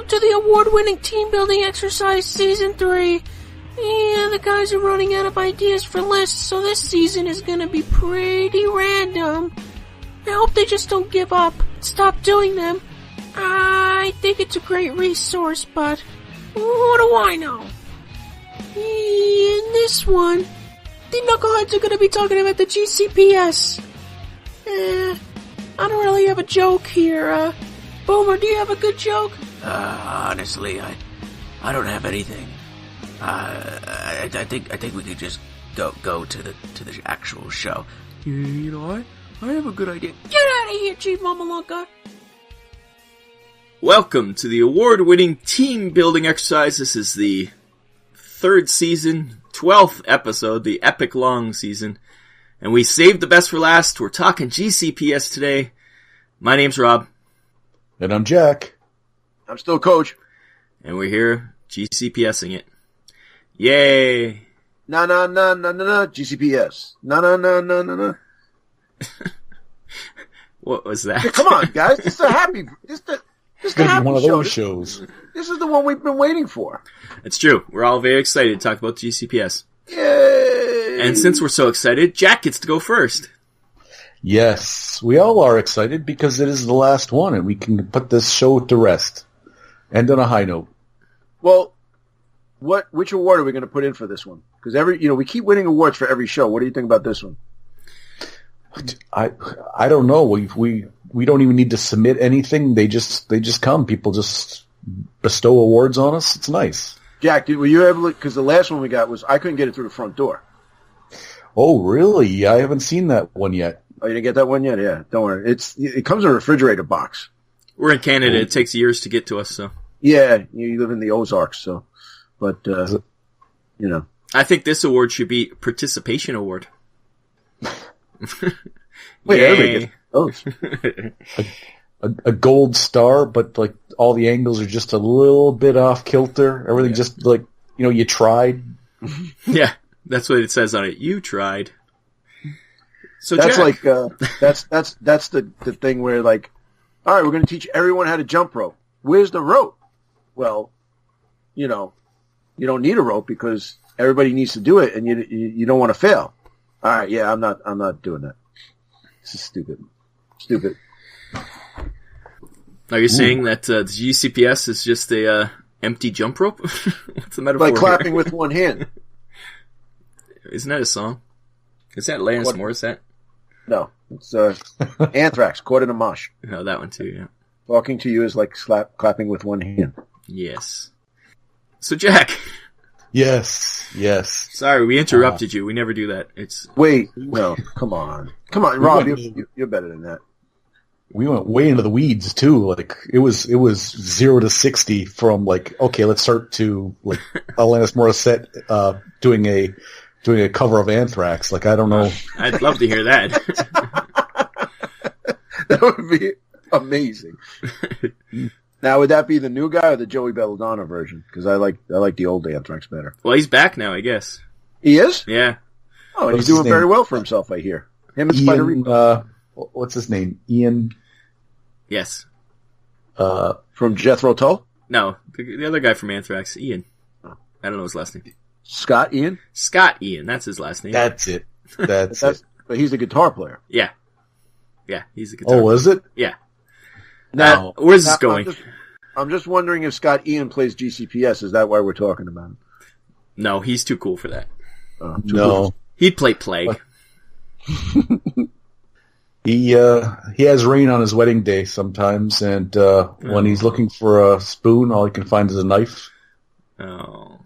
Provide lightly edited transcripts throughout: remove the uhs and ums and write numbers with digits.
to the award-winning team building exercise season 3. Yeah, the guys are running out of ideas for lists, so this season is gonna be pretty random. I hope they just don't give up and stop doing them. I think it's a great resource, but what do I know? In this one, the knuckleheads are gonna be talking about the GCPS. I don't really have a joke here. Boomer, do you have a good joke? Honestly, I don't have anything. I think we could just go to the actual show. You know, I have a good idea. Get out of here, Chief Mamalunka. Welcome to the award-winning team building exercise. This is the 3rd season, 12th episode, the epic long season. And we saved the best for last. We're talking GCPS today. My name's Rob. And I'm Jack. I'm still Coach. And we're here GCPSing it. Yay! No, GCPS. No. What was that? Hey, come on, guys. This is a happy. This is It's going to be one of those shows. This is the one we've been waiting for. It's true. We're all very excited to talk about GCPS. Yay! And since we're so excited, Jack gets to go first. Yes, we all are excited because it is the last one, and we can put this show to rest. End on a high note. Well, which award are we going to put in for this one? Because we keep winning awards for every show. What do you think about this one? I don't know. We don't even need to submit anything. They just come. People just bestow awards on us. It's nice. Jack, were you able to? Because the last one we got was I couldn't get it through the front door. Oh, really? I haven't seen that one yet. Oh, you didn't get that one yet? Yeah, don't worry. It comes in a refrigerator box. We're in Canada. It takes years to get to us, so. Yeah, you live in the Ozarks, so. But, I think this award should be Participation Award. Wait, everybody gets those. A gold star, but like all the angles are just a little bit off kilter. Everything just like, you tried. Yeah, that's what it says on it. You tried. So that's Jack. That's the thing where like, all right, we're going to teach everyone how to jump rope. Where's the rope? Well, you don't need a rope because everybody needs to do it, and you don't want to fail. All right, yeah, I'm not doing that. This is stupid. Are you saying that the GCPS is just a empty jump rope? What's the metaphor? Like clapping with one hand. Isn't that a song? Is that Alanis Morissette? No, it's Anthrax, Caught in a Mosh. No, that one too, yeah. Talking to you is like clapping with one hand. Yes. So, Jack. Yes. Sorry, we interrupted you. We never do that. Wait, no, come on, Rob, you're better than that. We went way into the weeds too. Like it was 0 to 60 from like, okay, let's start to like Alanis Morissette doing a cover of Anthrax. Like I don't know. I'd love to hear that. That would be amazing. Now, would that be the new guy or the Joey Belladonna version? Because I like the old Anthrax better. Well, he's back now, I guess. He is? Yeah. Oh, and he's doing very well for himself, I hear. Him and Spider-Man. What's his name? Ian? Yes. From Jethro Tull? No, the other guy from Anthrax, Ian. I don't know his last name. Scott Ian? Scott Ian, that's his last name. That's it. That's it. But he's a guitar player. Yeah. Yeah, he's a guitar player. is it? Yeah. Now, where's this going? I'm just wondering if Scott Ian plays GCPS. Is that why we're talking about him? No, he's too cool for that. No. He'd play Plague. He has rain on his wedding day sometimes, and when he's looking for a spoon, all he can find is a knife. Oh.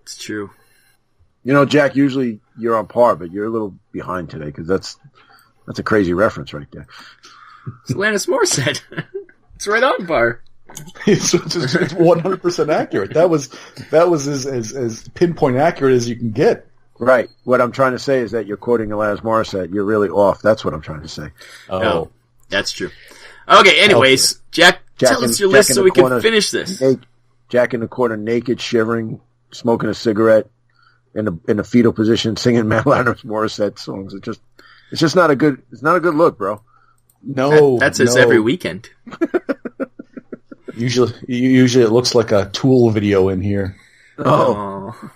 It's true. Jack, usually you're on par, but you're a little behind today because that's a crazy reference right there. It's Alanis Morissette. It's right on par. It's 100% accurate. That was as pinpoint accurate as you can get. Right. What I'm trying to say is that you're quoting Alanis Morissette. You're really off. That's what I'm trying to say. Oh, that's true. Okay. Anyways, Jack tell us your list so we can finish this. Jack in the corner, naked, shivering, smoking a cigarette, in a fetal position, singing Alanis Morissette songs. It's just not a good. It's not a good look, bro. No, that's his every weekend. Usually it looks like a Tool video in here. Oh.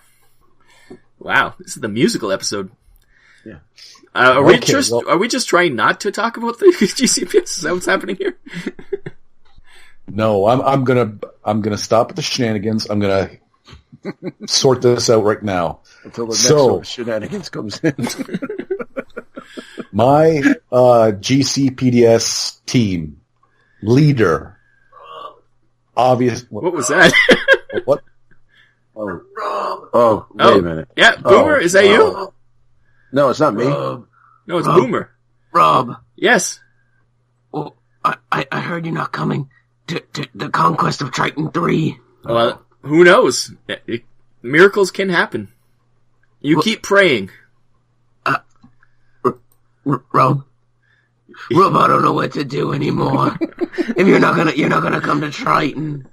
Wow, this is the musical episode. Yeah. Are we just trying not to talk about the GCPS? Is that what's happening here? No, I'm gonna stop at the shenanigans. I'm gonna sort this out right now. Until the next shenanigans comes in. My GCPS team leader, obvious. What was that? What? Oh, wait a minute. Yeah, Boomer, is that you? No, it's not me. No, it's Boomer. Rob. Yes. Well, I heard you're not coming to the conquest of Triton 3. Well, who knows? Miracles can happen. You keep praying. Rob, I don't know what to do anymore. If you're not gonna come to Triton.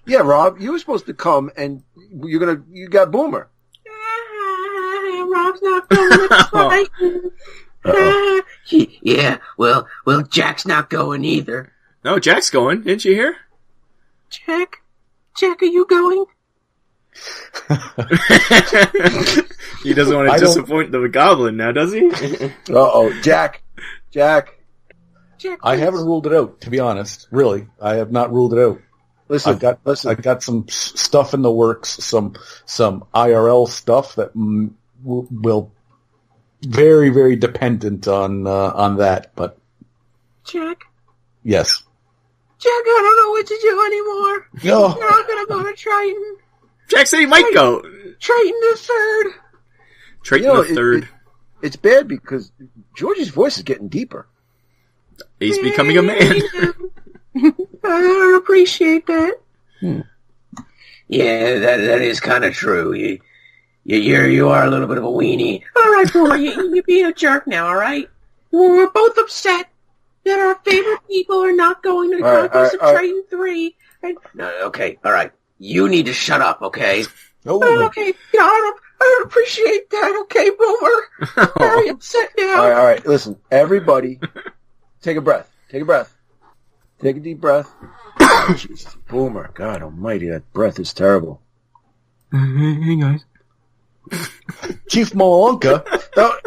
Yeah, Rob, you were supposed to come, and you got Boomer. Rob's not going to Triton. Yeah, well, Jack's not going either. No, Jack's going. Didn't you hear? Jack, are you going? He doesn't want to disappoint the goblin now, does he? Uh-oh, Jack. Jack, I haven't ruled it out, to be honest. Really, I have not ruled it out. Listen. I got some stuff in the works, some IRL stuff that will very, very dependent on that. But Jack. Yes. Jack, I don't know what to do anymore. No. You're not gonna go to Triton. Jack said he might go. Triton the Third. Triton the Third. It's bad because Georgie's voice is getting deeper. He's becoming a man. I appreciate that. Yeah, that is kind of true. You are a little bit of a weenie. All right, Boomer, you're being a jerk now. All right, we're both upset that our favorite people are not going to the Conquest of Triton 3. No, okay, all right. You need to shut up, okay? Oh. Okay, I don't appreciate that, okay, Boomer? Very upset now. All right, listen, everybody, take a breath. Take a deep breath. Oh, Jesus, Boomer, God almighty, that breath is terrible. Hey, guys. Chief Malonka.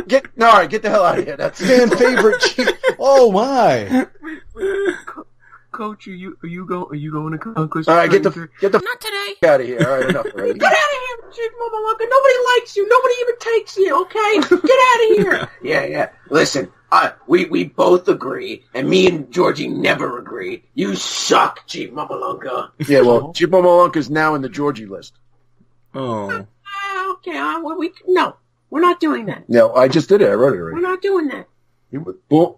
Get the hell out of here. That's fan favorite chief. Oh my. Coach, are you going to Conquest? All right, get the not today. out of here. All right, enough already. Get out of here, Chief Malonka. Nobody likes you. Nobody even takes you. Okay, get out of here. Yeah. Listen, we both agree, and me and Georgie never agree. You suck, Chief Malonka. Yeah, well, Chief Malonka's now in the Georgie list. Oh. Okay, no, we're not doing that. No, I just did it. I wrote it already. We're not doing that.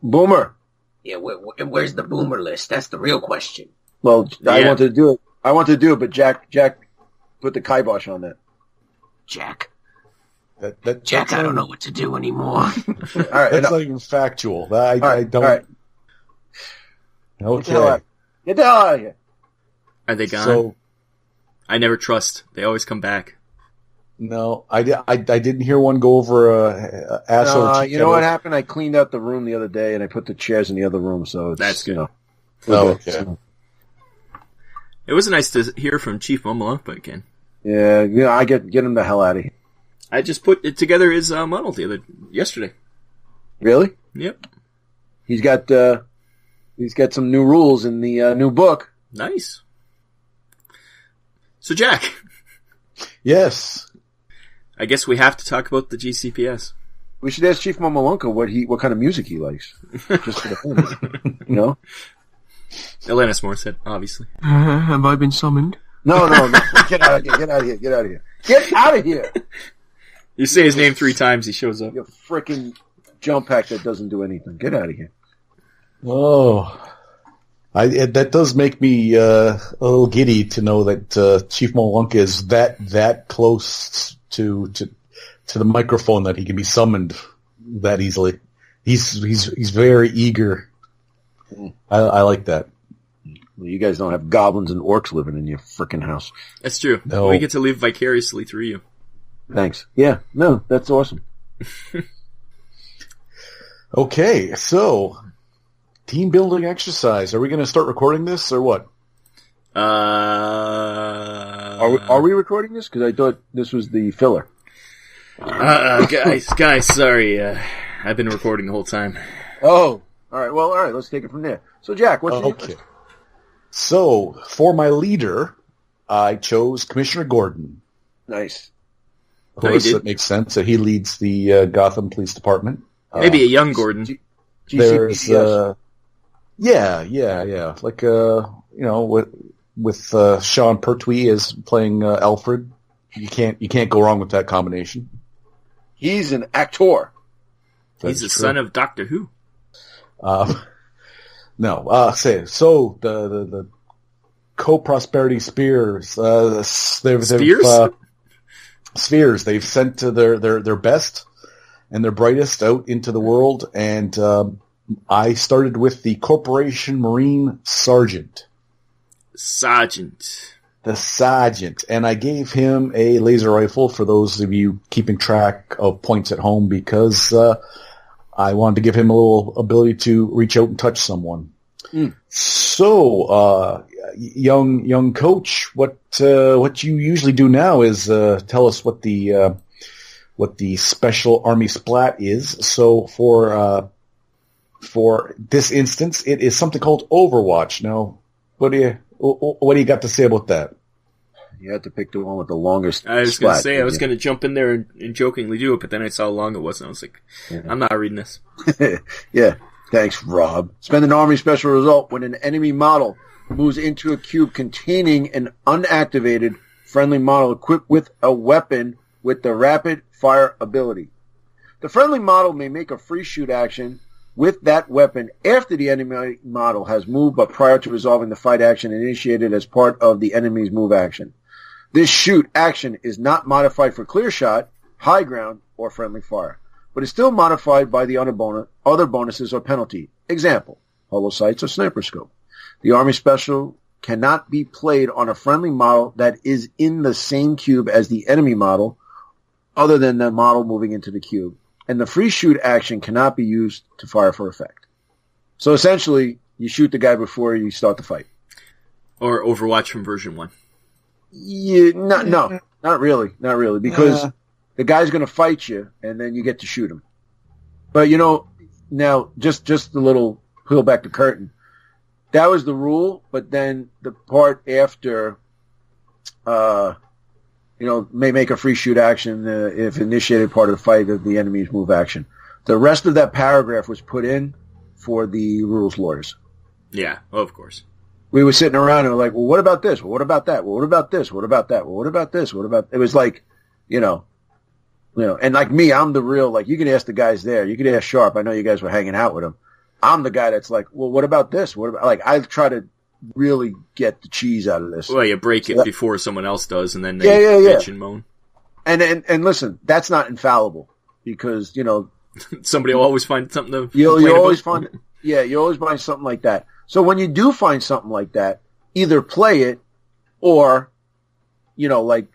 Boomer. Yeah, where's the Boomer list? That's the real question. Well, I wanted to do it, but Jack put the kibosh on that. Jack, Jack, I don't know what to do anymore. All right, that's not even factual. I don't. All right. Okay. Get the hell out of here. Are they gone? So, I never trust. They always come back. No, I didn't hear one go over asshole. You know what happened? I cleaned out the room the other day, and I put the chairs in the other room, so that's good. Okay. It was nice to hear from Chief Momalunka again. Yeah, I get him the hell out of here. I just put it together his model yesterday. Really? Yep. He's got some new rules in the new book. Nice. So, Jack. Yes. I guess we have to talk about the GCPS. We should ask Chief Momalunka what kind of music he likes, just for the fun, you know. Alanis Morissette, obviously. Have I been summoned? No. Get out of here. Get out of here. You say his name 3 times, he shows up. You freaking jump pack that doesn't do anything. Get out of here. Oh, that does make me a little giddy to know that Chief Malunka is that close to the microphone that he can be summoned that easily. He's very eager. I like that. Well, you guys don't have goblins and orcs living in your frickin' house. That's true. No. We get to live vicariously through you. Thanks. Yeah, no, that's awesome. Okay, so team building exercise. Are we going to start recording this or what? Are we recording this? Because I thought this was the filler. Guys, sorry. I've been recording the whole time. Oh, all right. Well, all right. Let's take it from there. So, Jack, what's your Okay. So, for my leader, I chose Commissioner Gordon. Nice. Of course, it makes sense that he leads the Gotham Police Department. Maybe a young Gordon. GCPS. Yeah. Like, with Sean Pertwee as playing Alfred, you can't go wrong with that combination. He's an actor. He's the son of Doctor Who. No. So the Co-Prosperity Spears. Spheres. They've sent their best and their brightest out into the world, and I started with the Corporation Marine Sergeant. The Sergeant. And I gave him a laser rifle for those of you keeping track of points at home, because I wanted to give him a little ability to reach out and touch someone. So, young coach, what you usually do now is tell us what the Special Army Splat is. So for this instance, it is something called Overwatch. Now, what do you got to say about that? You had to pick the one with the longest. I was going to say, I was going to jump in there and jokingly do it, but then I saw how long it was, and I was like, I'm not reading this. Yeah. Thanks, Rob. Spend an Army special result when an enemy model moves into a cube containing an unactivated friendly model equipped with a weapon with the rapid fire ability. The friendly model may make a free shoot action with that weapon after the enemy model has moved, but prior to resolving the fight action initiated as part of the enemy's move action. This shoot action is not modified for clear shot, high ground, or friendly fire, but is still modified by the other bonuses or penalty. Example, holo sights or sniper scope. The Army Special cannot be played on a friendly model that is in the same cube as the enemy model, other than the model moving into the cube. And the free shoot action cannot be used to fire for effect. So essentially, you shoot the guy before you start the fight. Or Overwatch from version 1. Yeah, not really, because the guy's going to fight you, and then you get to shoot him. But now just a little peel back the curtain. That was the rule, but then the part after, may make a free shoot action if initiated part of the fight of the enemy's move action. The rest of that paragraph was put in for the rules lawyers. Yeah, of course. We were sitting around and we're like, well, what about this? Well, what about that? Well, what about this? What about that? Well, what about this? What about... It was like, and like me, I'm the real, like, you can ask the guys there. You can ask Sharp. I know you guys were hanging out with him. I'm the guy that's like, well, what about this? What about... Like, I try to really get the cheese out of this. Well, you break it before someone else does, and then they bitch and moan. And listen, that's not infallible, because, somebody will always find something to you always find something like that. So when you do find something like that, either play it or,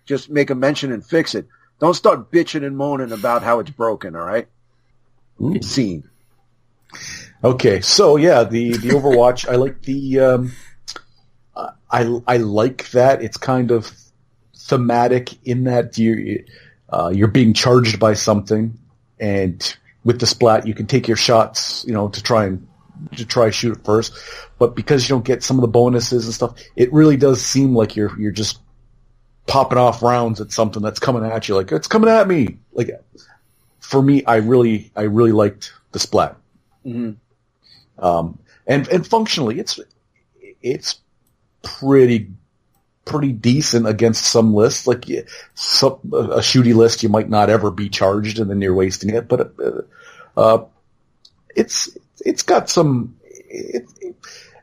just make a mention and fix it. Don't start bitching and moaning about how it's broken, all right? It's seen. Okay, so yeah, the Overwatch, I like the I like that. It's kind of thematic in that you're being charged by something, and with the splat you can take your shots, to try shoot it first. But because you don't get some of the bonuses and stuff, it really does seem like you're just popping off rounds at something that's coming at you, like it's coming at me. Like, for me, I really liked the splat. Mm-hmm. And functionally, it's pretty decent against some lists. Like a shooty list, you might not ever be charged, and then you're wasting it. But it's got some.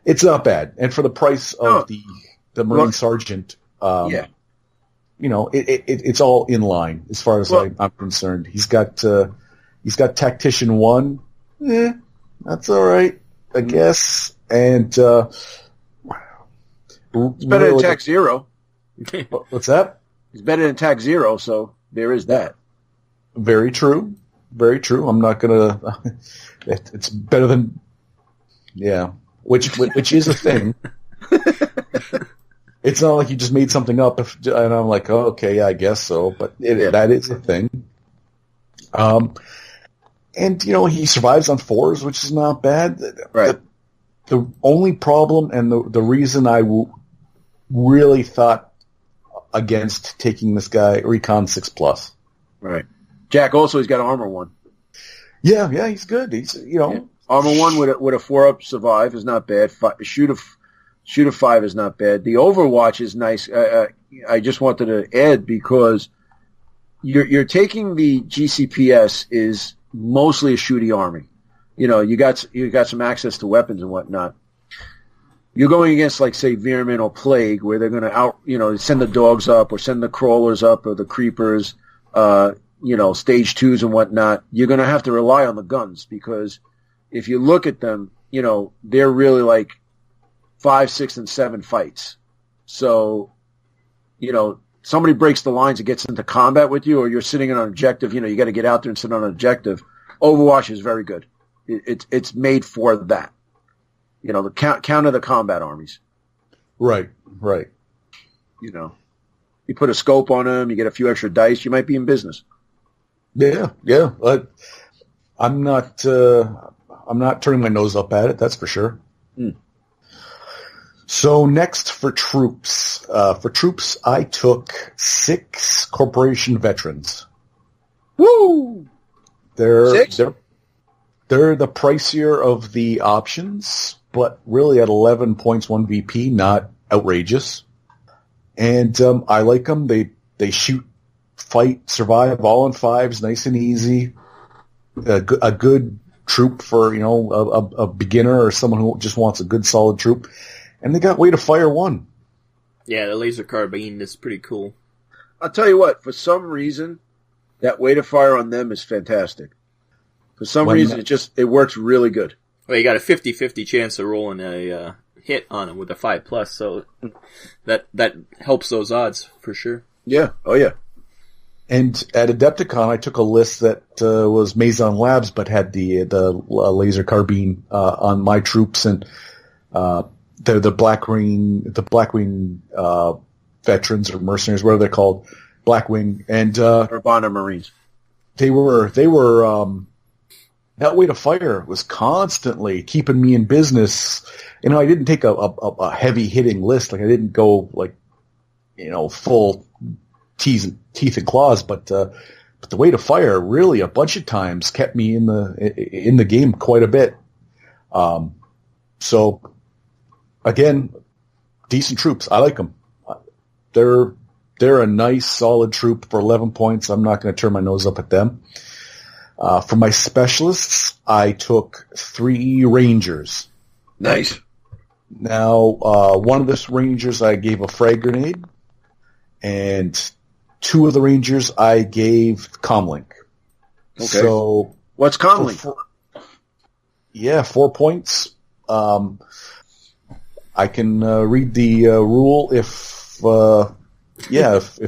It's not bad, and for the price of the Marine Sergeant, it's all in line as far as I'm concerned. He's got Tactician 1. That's all right, I guess. And it's better than Tac 0. What's that? It's better than Tac 0, so there is that. Very true. Very true. I'm not gonna. It's better than. Yeah, which is a thing. It's not like you just made something up, and I'm like, oh, okay, yeah, I guess so, but that is a thing. And, he survives on 4s, which is not bad. Right. The only problem and the reason I really thought against taking this guy, Recon 6+. Right. Jack also, he's got armor 1. Yeah, he's good. He's, Armor 1 with a 4-up survive is not bad. Shoot a 5 is not bad. The Overwatch is nice. I just wanted to add because you're taking the GCPS is mostly a shooty army. You got some access to weapons and whatnot. You're going against, like, say, veer-myn or plague, where they're going to send the dogs up or send the crawlers up or the creepers, stage 2s and whatnot. You're going to have to rely on the guns because if you look at them, they're really like 5, 6, and 7 fights. So, somebody breaks the lines and gets into combat with you, or you're sitting on an objective, you got to get out there and sit on an objective. Overwatch is very good. It's made for that. The counter the combat armies. Right. You put a scope on them, you get a few extra dice, you might be in business. Yeah. But I'm not turning my nose up at it. That's for sure. So next for troops. I took 6 corporation veterans. Woo! They're the pricier of the options, but really at 11 points 1 VP, not outrageous. And I like them. They shoot, fight, survive all in 5s, nice and easy. A good troop for a beginner or someone who just wants a good solid troop. And they got way to fire 1. Yeah, the laser carbine is pretty cool. I'll tell you what, for some reason, that way to fire on them is fantastic. For some reason, it works really good. Well, you got a 50-50 chance of rolling a hit on them with a 5+, so that helps those odds for sure. Yeah, oh yeah. And at Adepticon, I took a list that was Maison Labs, but had the laser carbine on my troops, and the Blackwing veterans or mercenaries, whatever they're called, Blackwing, and Urbana Marines. They were that way to fire was constantly keeping me in business. I didn't take a heavy hitting list, like I didn't go full teeth and claws, but the way to fire really a bunch of times kept me in the game quite a bit. So again, decent troops. I like them. They're a nice solid troop for 11 points. I'm not going to turn my nose up at them. For my specialists, I took 3 rangers. Nice. Now, one of the rangers I gave a frag grenade, and 2 of the rangers I gave comlink. Okay. So what's comlink? 4 points. I can read the rule if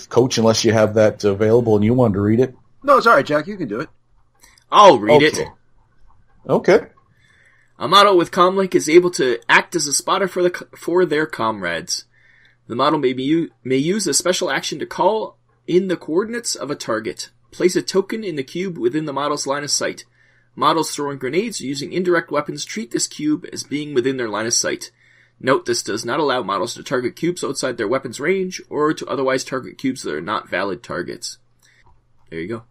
Coach, unless you have that available and you wanted to read it. No, it's all right, Jack. You can do it. I'll read it. Okay. A model with comlink is able to act as a spotter for their comrades. The model may use a special action to call in the coordinates of a target. Place a token in the cube within the model's line of sight. Models throwing grenades or using indirect weapons treat this cube as being within their line of sight. Note this does not allow models to target cubes outside their weapon's range or to otherwise target cubes that are not valid targets. There you go.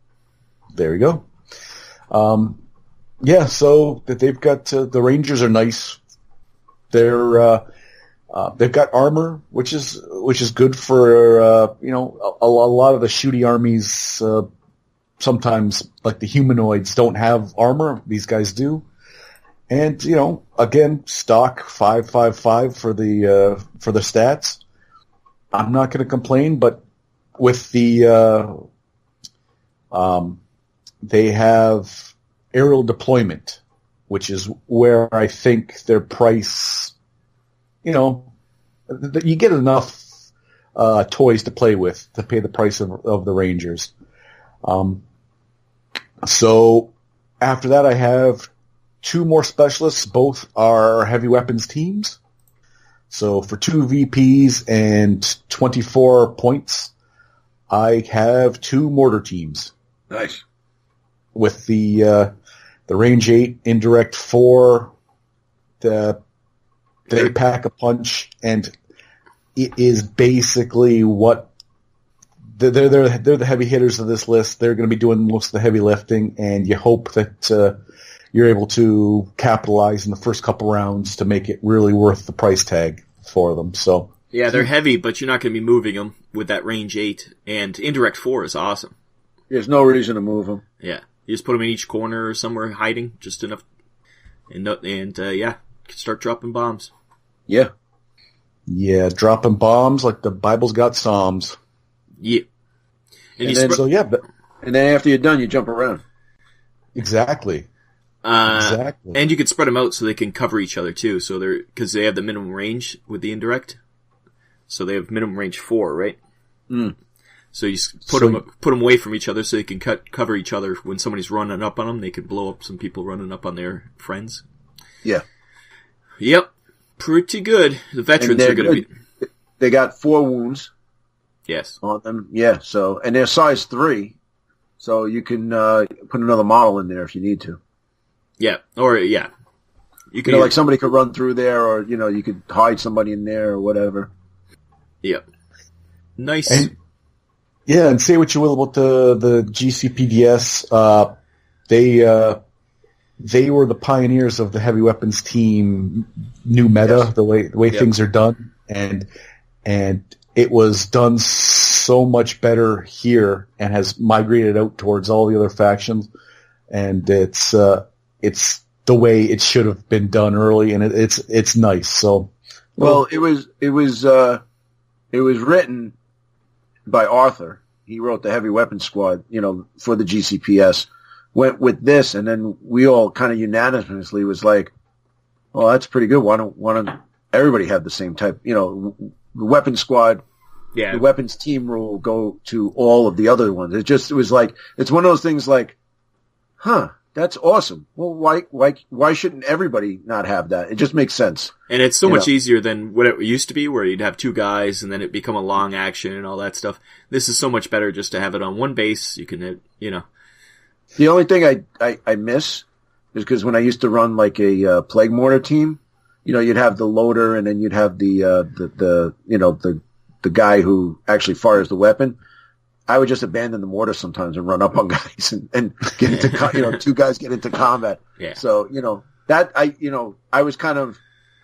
So that they've got the Rangers are nice. They've got armor, which is good for a lot of the shooty armies. Sometimes, like the humanoids, don't have armor. These guys do, and again, stock 5/5/5 for the stats. I'm not going to complain, but with the they have aerial deployment, which is where I think their price, you get enough toys to play with to pay the price of the Rangers. So after that, I have 2 more specialists. Both are heavy weapons teams. So for 2 VPs and 24 points, I have 2 mortar teams. Nice. With the range 8, indirect 4, they pack a punch, and it is basically what they're the heavy hitters of this list. They're going to be doing most of the heavy lifting, and you hope that you're able to capitalize in the first couple rounds to make it really worth the price tag for them. So yeah, they're heavy, but you're not going to be moving them with that range 8, and indirect 4 is awesome. There's no reason to move them. Yeah, you just put them in each corner or somewhere hiding, just enough, and yeah, start dropping bombs. Yeah. Yeah, dropping bombs like the Bible's got Psalms. Yeah. And then after you're done, you jump around. Exactly. Exactly. And you can spread them out so they can cover each other too. So because they have the minimum range with the indirect. So they have minimum range 4, right? Mm. So you put them away from each other so they can cover each other. When somebody's running up on them, they can blow up some people running up on their friends. Yeah. Yep. Pretty good. The veterans are going to be... They got 4 wounds. Yes. On them. Yeah, so... And they're size 3. So you can put another model in there if you need to. Yeah. Or, yeah. You like somebody could run through there, or, you could hide somebody in there or whatever. Yep. Nice. And say what you will about the GCPS. They were the pioneers of the heavy weapons team new meta, yes. the way things are done, and it was done so much better here and has migrated out towards all the other factions, and it's the way it should have been done early, and it's nice. So, it was written by Arthur. He wrote the Heavy Weapons Squad, for the GCPS. Went with this, and then we all kind of unanimously was like, "Well, that's pretty good. Why don't everybody have the same type? The weapons squad, the weapons team rule go to all of the other ones. It was like it's one of those things like, that's awesome. Well, why shouldn't everybody not have that? It just makes sense. And it's so much easier than what it used to be, where you'd have 2 guys and then it become a long action and all that stuff. This is so much better just to have it on one base. You can, The only thing I miss is because when I used to run like a plague mortar team, you'd have the loader, and then you'd have the guy who actually fires the weapon. I would just abandon the mortar sometimes and run up on guys and get into 2 guys get into combat. Yeah. So that I was kind of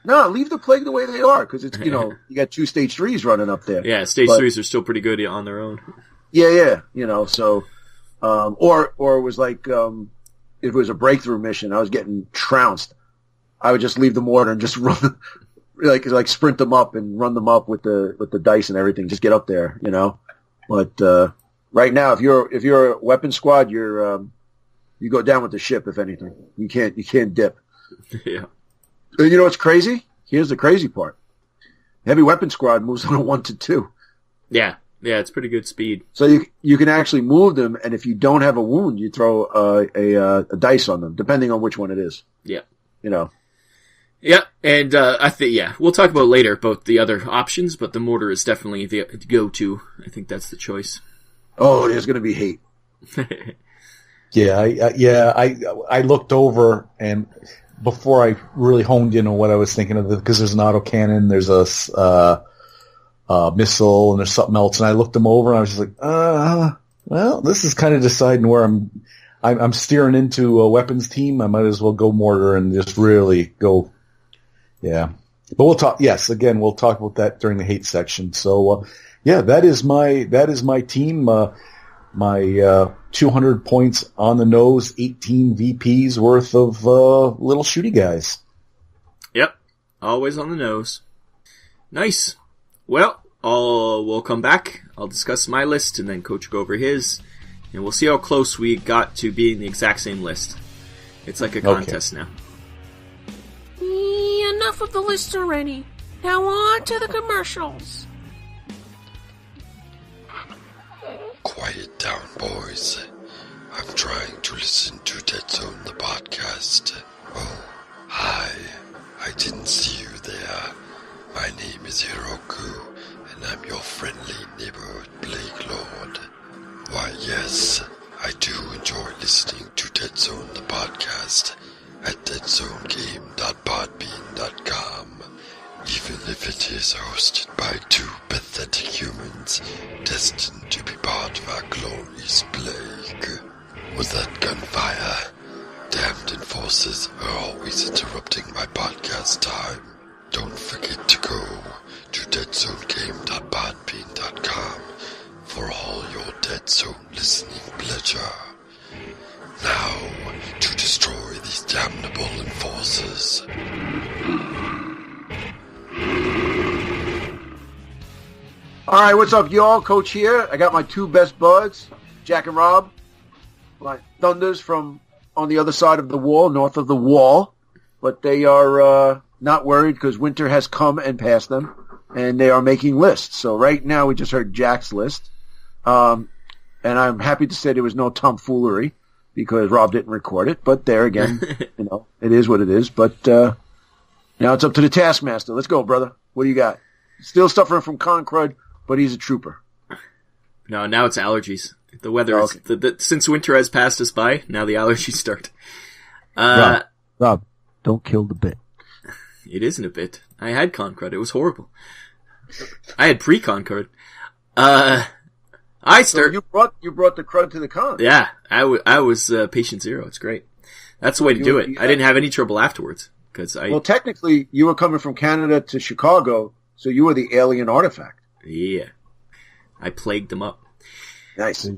leave the plague the way they are, because it's you got 2 stage 3s running up there. Yeah, stage 3s are still pretty good on their own. Yeah. So. Or it was like, if it was a breakthrough mission, I was getting trounced. I would just leave the mortar and just run, like sprint them up and run them up with the dice and everything. Just get up there, But, right now, if you're a weapon squad, you go down with the ship, if anything. You can't dip. Yeah. You know what's crazy? Here's the crazy part. Heavy weapon squad moves on a 1 to 2. Yeah. Yeah, it's pretty good speed. So you can actually move them, and if you don't have a wound, you throw a dice on them, depending on which one it is. Yeah. Yeah, and I think we'll talk about later about the other options, but the mortar is definitely the go-to. I think that's the choice. Oh, there's going to be hate. I looked over, and before I really honed in on what I was thinking of, because there's an autocannon, there's a missile, and there's something else, and I looked them over, and I was just like, well, this is kind of deciding where I'm steering into a weapons team. I might as well go mortar and just really go, yeah. But we'll talk. Yes, again, we'll talk about that during the hate section. So, that is my team. My 200 points on the nose, 18 VPs worth of little shooty guys. Yep, always on the nose. Nice. Well, we'll come back. I'll discuss my list, and then Coach will go over his, and we'll see how close we got to being the exact same list. It's like a contest now. Enough of the list already. Now on to the commercials. Quiet down, boys. I'm trying to listen to Deadzone the Podcast. Oh, hi. I didn't see you there. My name is Hiroku, and I'm your friendly neighborhood Plague Lord. Why, yes, I do enjoy listening to Deadzone the Podcast at deadzonegame.podbean.com, even if it is hosted by two pathetic humans destined to be part of our glorious plague. Was that gunfire? Damned enforcers are always interrupting my podcast time. Don't forget to go to deadzonegame.podbean.com for all your Dead Zone listening pleasure. Now, to destroy these damnable enforcers. Alright, what's up, y'all? Coach here. I got my two best buds, Jack and Rob. My Thunders from on the other side of the wall, north of the wall. But they are not worried because winter has come and passed them. And they are making lists. So right now we just heard Jack's list. And I'm happy to say there was no tomfoolery because Rob didn't record it. But there again, it is what it is. But now it's up to the Taskmaster. Let's go, brother. What do you got? Still suffering from con crud, but he's a trooper. No, now it's allergies. The weather is, since winter has passed us by, now the allergies start. Rob, don't kill the bit. It isn't a bit. I had con crud. It was horrible. I had pre-con crud. So you brought the crud to the con. Yeah, I was patient zero. It's great. That's the way to do it. I didn't have any trouble afterwards. Well, technically, you were coming from Canada to Chicago, so you were the alien artifact. Yeah. I plagued them up. Nice.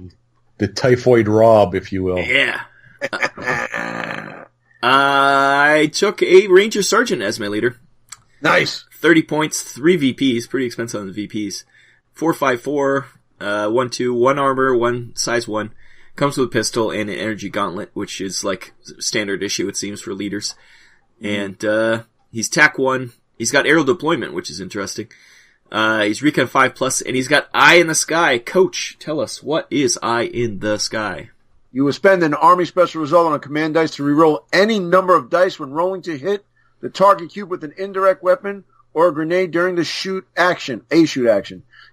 The typhoid Rob, if you will. Yeah. I took a Ranger Sergeant as my leader. Nice. 30 points, 3 VPs, pretty expensive on the VPs. 4.54, 1.2, 1 armor, 1 size 1. Comes with a pistol and an energy gauntlet, which is like standard issue, it seems, for leaders. And he's TAC 1. He's got aerial deployment, which is interesting. He's Recon 5+, and he's got Eye in the Sky. Coach, tell us, what is Eye in the Sky? You will spend an Army Special Result on a command dice to reroll any number of dice when rolling to hit the target cube with an indirect weapon or a grenade during the shoot action.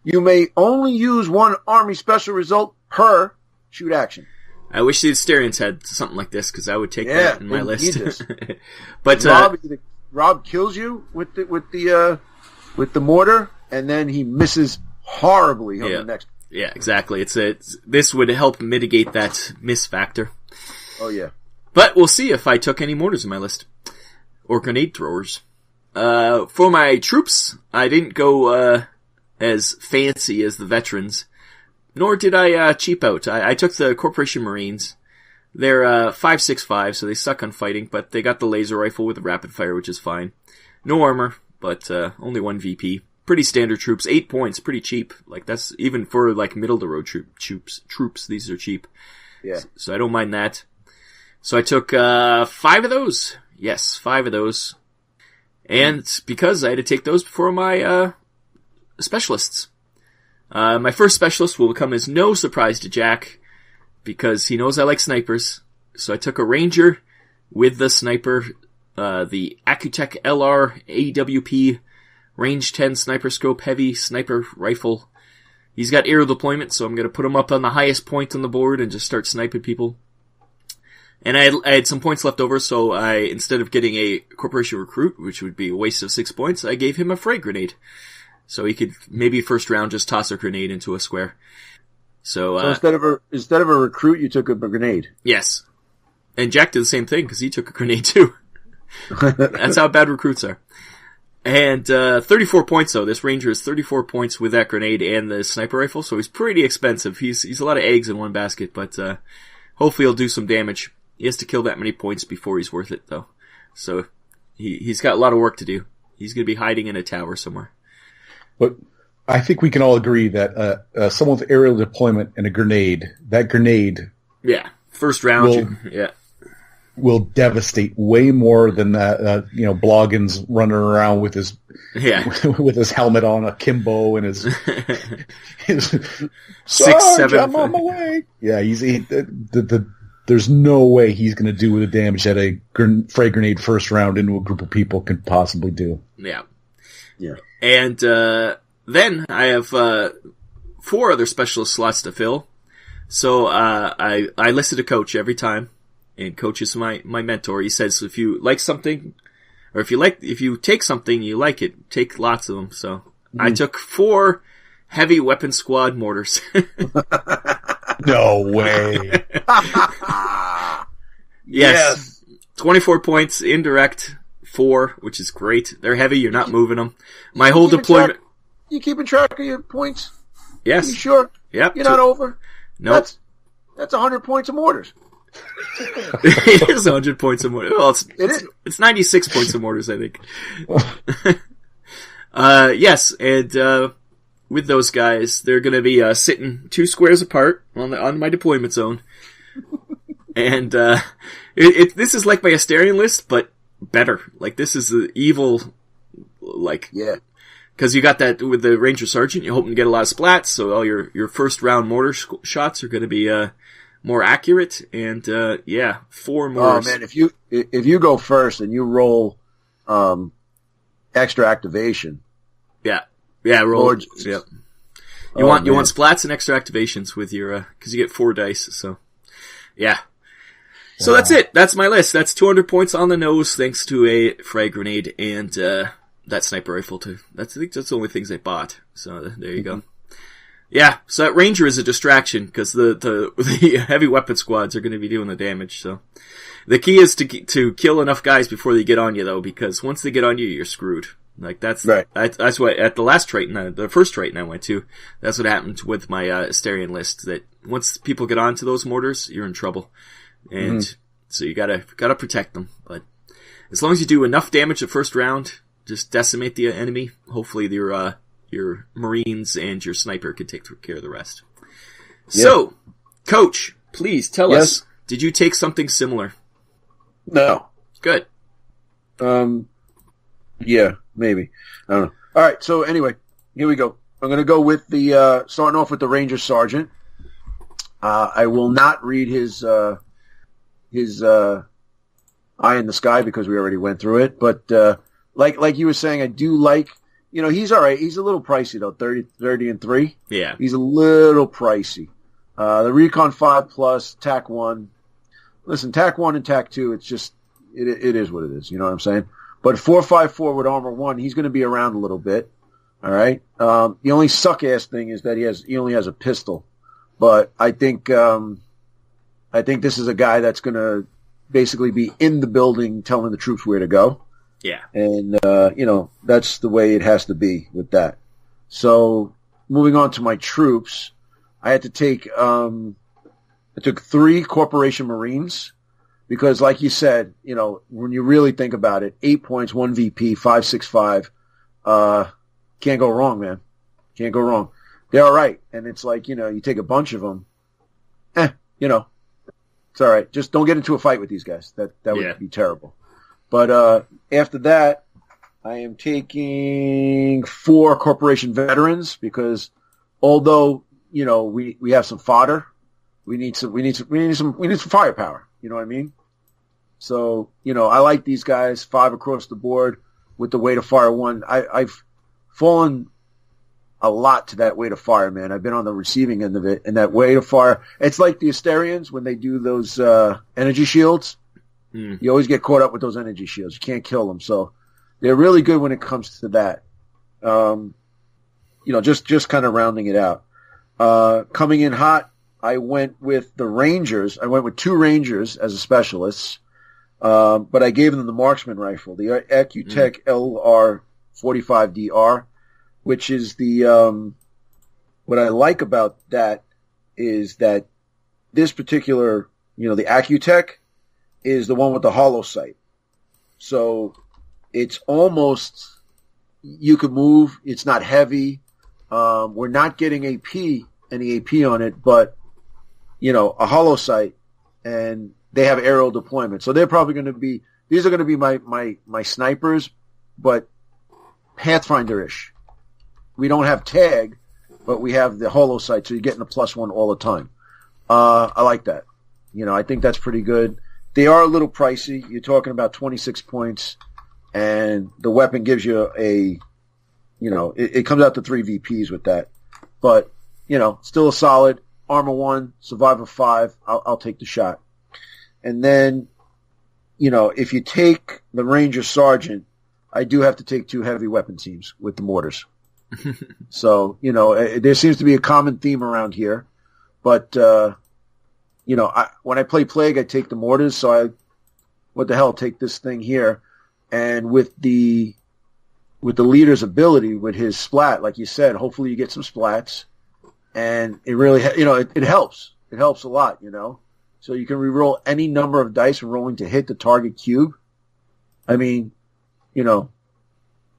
You may only use one Army Special Result per shoot action. I wish the Asterians had something like this, because I would take that in my list. But Rob kills you with the mortar, and then he misses horribly on the next. Yeah, exactly. This would help mitigate that miss factor. Oh yeah. But we'll see if I took any mortars in my list. Or grenade throwers. For my troops, I didn't go as fancy as the veterans. Nor did I cheap out. I took the Corporation Marines. They're 5.65, so they suck on fighting, but they got the laser rifle with the rapid fire, which is fine. No armor, but only 1 VP. Pretty standard troops. 8 points, pretty cheap. Like, that's even for like middle of the road troops. These are cheap. Yeah. So I don't mind that. So I took 5 of those. Yes, 5 of those. And it's because I had to take those before my specialists. My first specialist will come as no surprise to Jack, because he knows I like snipers. So I took a Ranger with the sniper, the Accutech LR AWP range 10 sniper scope heavy sniper rifle. He's got aerial deployment, so I'm going to put him up on the highest point on the board and just start sniping people. And I had some points left over, so instead of getting a Corporation Recruit, which would be a waste of 6 points, I gave him a frag grenade. So he could maybe first round just toss a grenade into a square. So instead of a recruit, you took a grenade. Yes. And Jack did the same thing, because he took a grenade too. That's how bad recruits are. And 34 points though. This Ranger is 34 points with that grenade and the sniper rifle, so he's pretty expensive. He's a lot of eggs in one basket, but hopefully he'll do some damage. He has to kill that many points before he's worth it though. So he's got a lot of work to do. He's going to be hiding in a tower somewhere. But I think we can all agree that someone with aerial deployment and a grenade, yeah, first round, will devastate way more than Bloggins running around with his with his helmet on, a Kimbo, and his 6'7". I'm on my way. Yeah, there's no way he's going to do the damage that a frag grenade first round into a group of people can possibly do. Yeah. Yeah. And then I have 4 other specialist slots to fill. So I listed a coach every time, and coach is my mentor. He says if you like something, or if you take something you like it, take lots of them. So I took 4 heavy weapon squad mortars. No way. Yes. 24 points, indirect 4, which is great. They're heavy, you're not moving them. My whole deployment... You keeping track of your points? Yes. You sure? Yep. You're not over? Nope. That's 100 points of mortars. It is 100 points of mortars. Well, it's 96 points of mortars, I think. Yes, and with those guys, they're going to be sitting 2 squares apart on my deployment zone. And this is like my Asterion list, but better. Like, this is the evil, like... Yeah. Because you got that with the Ranger Sergeant, you're hoping to get a lot of splats, so all your first round mortar shots are going to be more accurate, and 4 mortars. Oh man, if you go first and you roll extra activation, roll. Lord, Yep. You want splats and extra activations with your because you get 4 dice. So yeah. So that's it. That's my list. That's 200 points on the nose, thanks to a frag grenade and that sniper rifle too. I think that's the only things I bought. So there you go. Yeah. So that Ranger is a distraction because the heavy weapon squads are going to be doing the damage. So the key is to kill enough guys before they get on you, though, because once they get on you, you're screwed. Like that's right. That's what at the last Triton, the first Triton I went to, that's what happened with my Asterion list. That once people get onto those mortars, you're in trouble, and so you gotta protect them. But as long as you do enough damage the first round, just decimate the enemy. Hopefully, your Marines and your sniper can take care of the rest. Yeah. So, Coach, please tell us, did you take something similar? No. Good. Yeah, maybe. I don't know. All right, so anyway, here we go. I'm going to go with the starting off with the Ranger Sergeant. I will not read his Eye in the Sky because we already went through it, but like you were saying, I do like, he's all right. He's a little pricey though, 30 and 3. Yeah. He's a little pricey. The Recon 5 plus, TAC 1. Listen, TAC 1 and TAC 2, it's just, it is what it is. You know what I'm saying? But 4.54 with armor 1, he's going to be around a little bit. All right. The only suck-ass thing is that he only has a pistol. But I think this is a guy that's going to basically be in the building telling the troops where to go. Yeah. And, that's the way it has to be with that. So moving on to my troops, I had to take, I took 3 Corporation Marines. Because, like you said, when you really think about it, 8 points, 1 VP, 5.65, can't go wrong, man. Can't go wrong. They're all right, and it's like you take a bunch of them, it's all right. Just don't get into a fight with these guys. That would be terrible. But after that, I am taking 4 Corporation Veterans because although we have some fodder, we need some firepower. You know what I mean? So, I like these guys, 5 across the board with the weight of fire 1. I've fallen a lot to that weight of fire, man. I've been on the receiving end of it, and that weight of fire, it's like the Asterians when they do those energy shields. You always get caught up with those energy shields. You can't kill them. So they're really good when it comes to that. Just kind of rounding it out. Coming in hot, I went with the Rangers. I went with 2 Rangers as a specialists. But I gave them the marksman rifle, the Acutech LR45DR, which is the, what I like about that is that this particular, the Acutech is the one with the hollow sight. So it's almost, you could move, it's not heavy. We're not getting any AP on it, but, a hollow sight, and they have aerial deployment. So they're probably going to be, these are going to be my snipers, but Pathfinder-ish. We don't have tag, but we have the hollow sight, so you're getting a +1 all the time. I like that. I think that's pretty good. They are a little pricey. You're talking about 26 points, and the weapon gives you a it comes out to 3 VPs with that. But, still a solid armor 1, survivor 5. I'll take the shot. And then, if you take the Ranger Sergeant, I do have to take 2 heavy weapon teams with the mortars. So, there seems to be a common theme around here. But, when I play Plague, I take the mortars. So take this thing here. And with the leader's ability, with his splat, like you said, hopefully you get some splats. And it really, it helps. It helps a lot, So you can reroll any number of dice rolling to hit the target cube. I mean,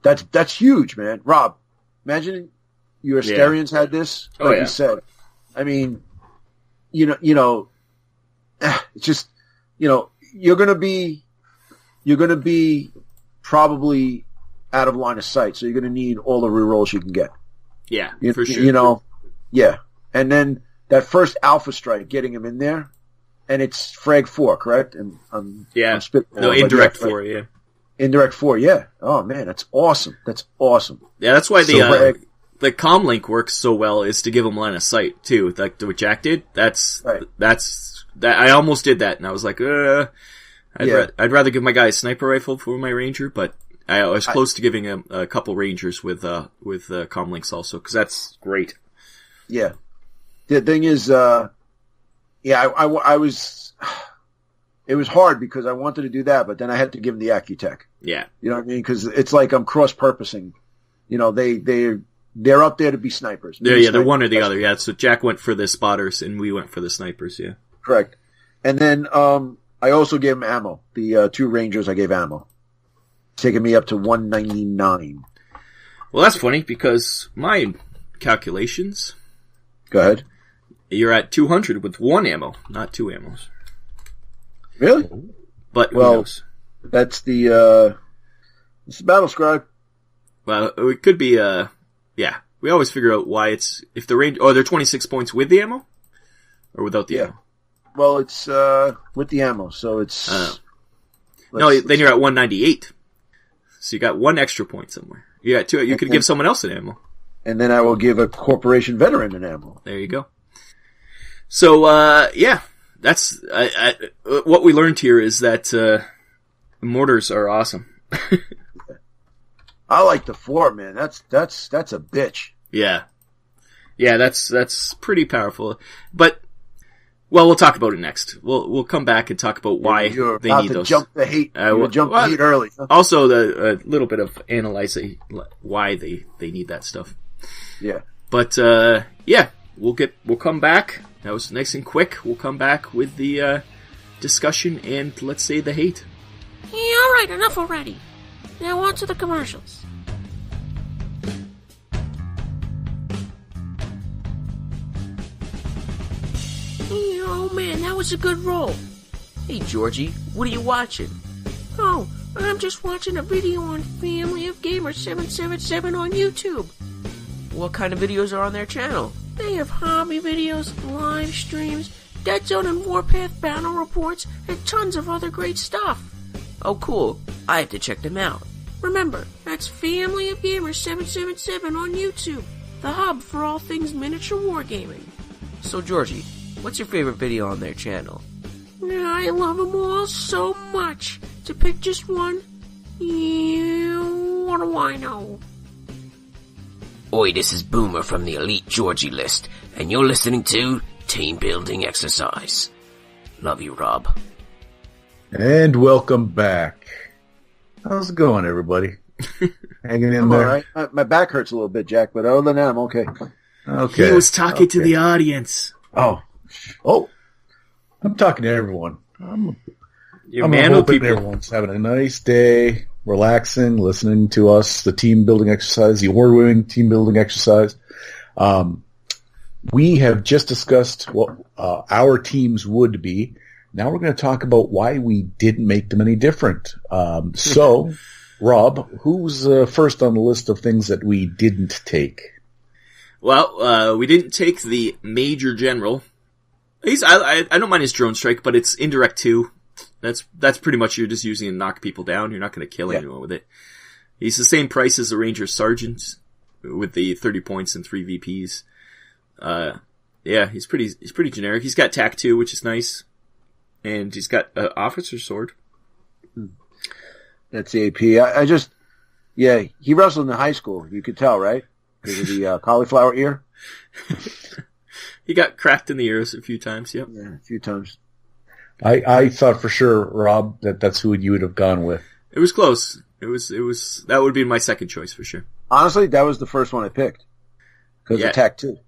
that's huge, man. Rob, imagine your Asterians had this, like you said. I mean, it's just, you're gonna be probably out of line of sight, so you're gonna need all the rerolls you can get. Yeah, for sure. Yeah. And then that first Alpha Strike, getting him in there, and it's Frag 4, correct? And I'm indirect 4, yeah. Indirect 4, yeah. Oh man, that's awesome. Yeah, that's why the comlink works so well, is to give them line of sight too, like what Jack did. That's I almost did that, and I was like, I'd rather give my guy a sniper rifle for my ranger, but I was close to giving him a couple rangers with comlinks also, because that's great. Yeah. The thing is, I was. It was hard because I wanted to do that, but then I had to give him the Accutech. Yeah. You know what I mean? Because it's like I'm cross-purposing. They're up there to be snipers. They're one or the other. Yeah. So Jack went for the spotters, and we went for the snipers. Yeah. Correct. And then I also gave him ammo. The 2 rangers, I gave ammo, taking me up to 199. Well, that's funny because my calculations. Go ahead. You're at 200 with 1 ammo, not 2 ammos. Really? But who knows? That's the battle scribe. Well, it could be we always figure out why it's if the range. Oh, they're 26 points with the ammo, or without the ammo. Well, it's with the ammo, so it's. Then you're at 198. So you got 1 extra point somewhere. You got 2. You could give someone else an ammo. And then I will give a corporation veteran an ammo. There you go. So that's what we learned here is that mortars are awesome. I like the 4, man. That's a bitch. Yeah, that's pretty powerful. But we'll talk about it next. We'll come back and talk about why they need those. Jump the hate. Jump the hate early. Huh? Also, a little bit of analyzing why they need that stuff. Yeah. But we'll come back. That was nice and quick. We'll come back with the discussion and let's say the hate. Yeah, alright, enough already. Now on to the commercials. Oh man, that was a good roll. Hey Georgie, what are you watching? Oh, I'm just watching a video on Family of Gamers 777 on YouTube. What kind of videos are on their channel? They have hobby videos, live streams, Deadzone and Warpath battle reports, and tons of other great stuff. Oh cool, I have to check them out. Remember, that's Family of Gamers 777 on YouTube, the hub for all things miniature wargaming. So Georgie, what's your favorite video on their channel? I love them all so much. To pick just one, what do I know? Oi, this is Boomer from the Elite Georgie list, and you're listening to Team Building Exercise. Love you, Rob. And welcome back. How's it going, everybody? Hanging in there? All right. My back hurts a little bit, Jack, but other than that, I'm okay. Okay. He was talking to the audience. Oh, I'm talking to everyone. I'm man people. Everyone's having a nice day, relaxing, listening to us, the team building exercise, the award-winning team building exercise. We have just discussed what our teams would be. Now we're going to talk about why we didn't make them any different. So, Rob, who's first on the list of things that we didn't take? Well, we didn't take the Major General. I don't mind his drone strike, but it's indirect 2. That's pretty much you're just using it to knock people down. You're not going to kill anyone with it. He's the same price as the Ranger Sergeant. with the 30 points and 3 VPs. Yeah, he's pretty generic. He's got TAC 2, which is nice. And he's got an officer's sword. That's the AP. He wrestled in high school. You could tell, right? Because of the cauliflower ear. He got cracked in the ears a few times, yep. Yeah, a few times. I thought for sure, Rob, that's who you would have gone with. It was close. It was that would be my second choice for sure. Honestly, that was the first one I picked. Because of TAC 2.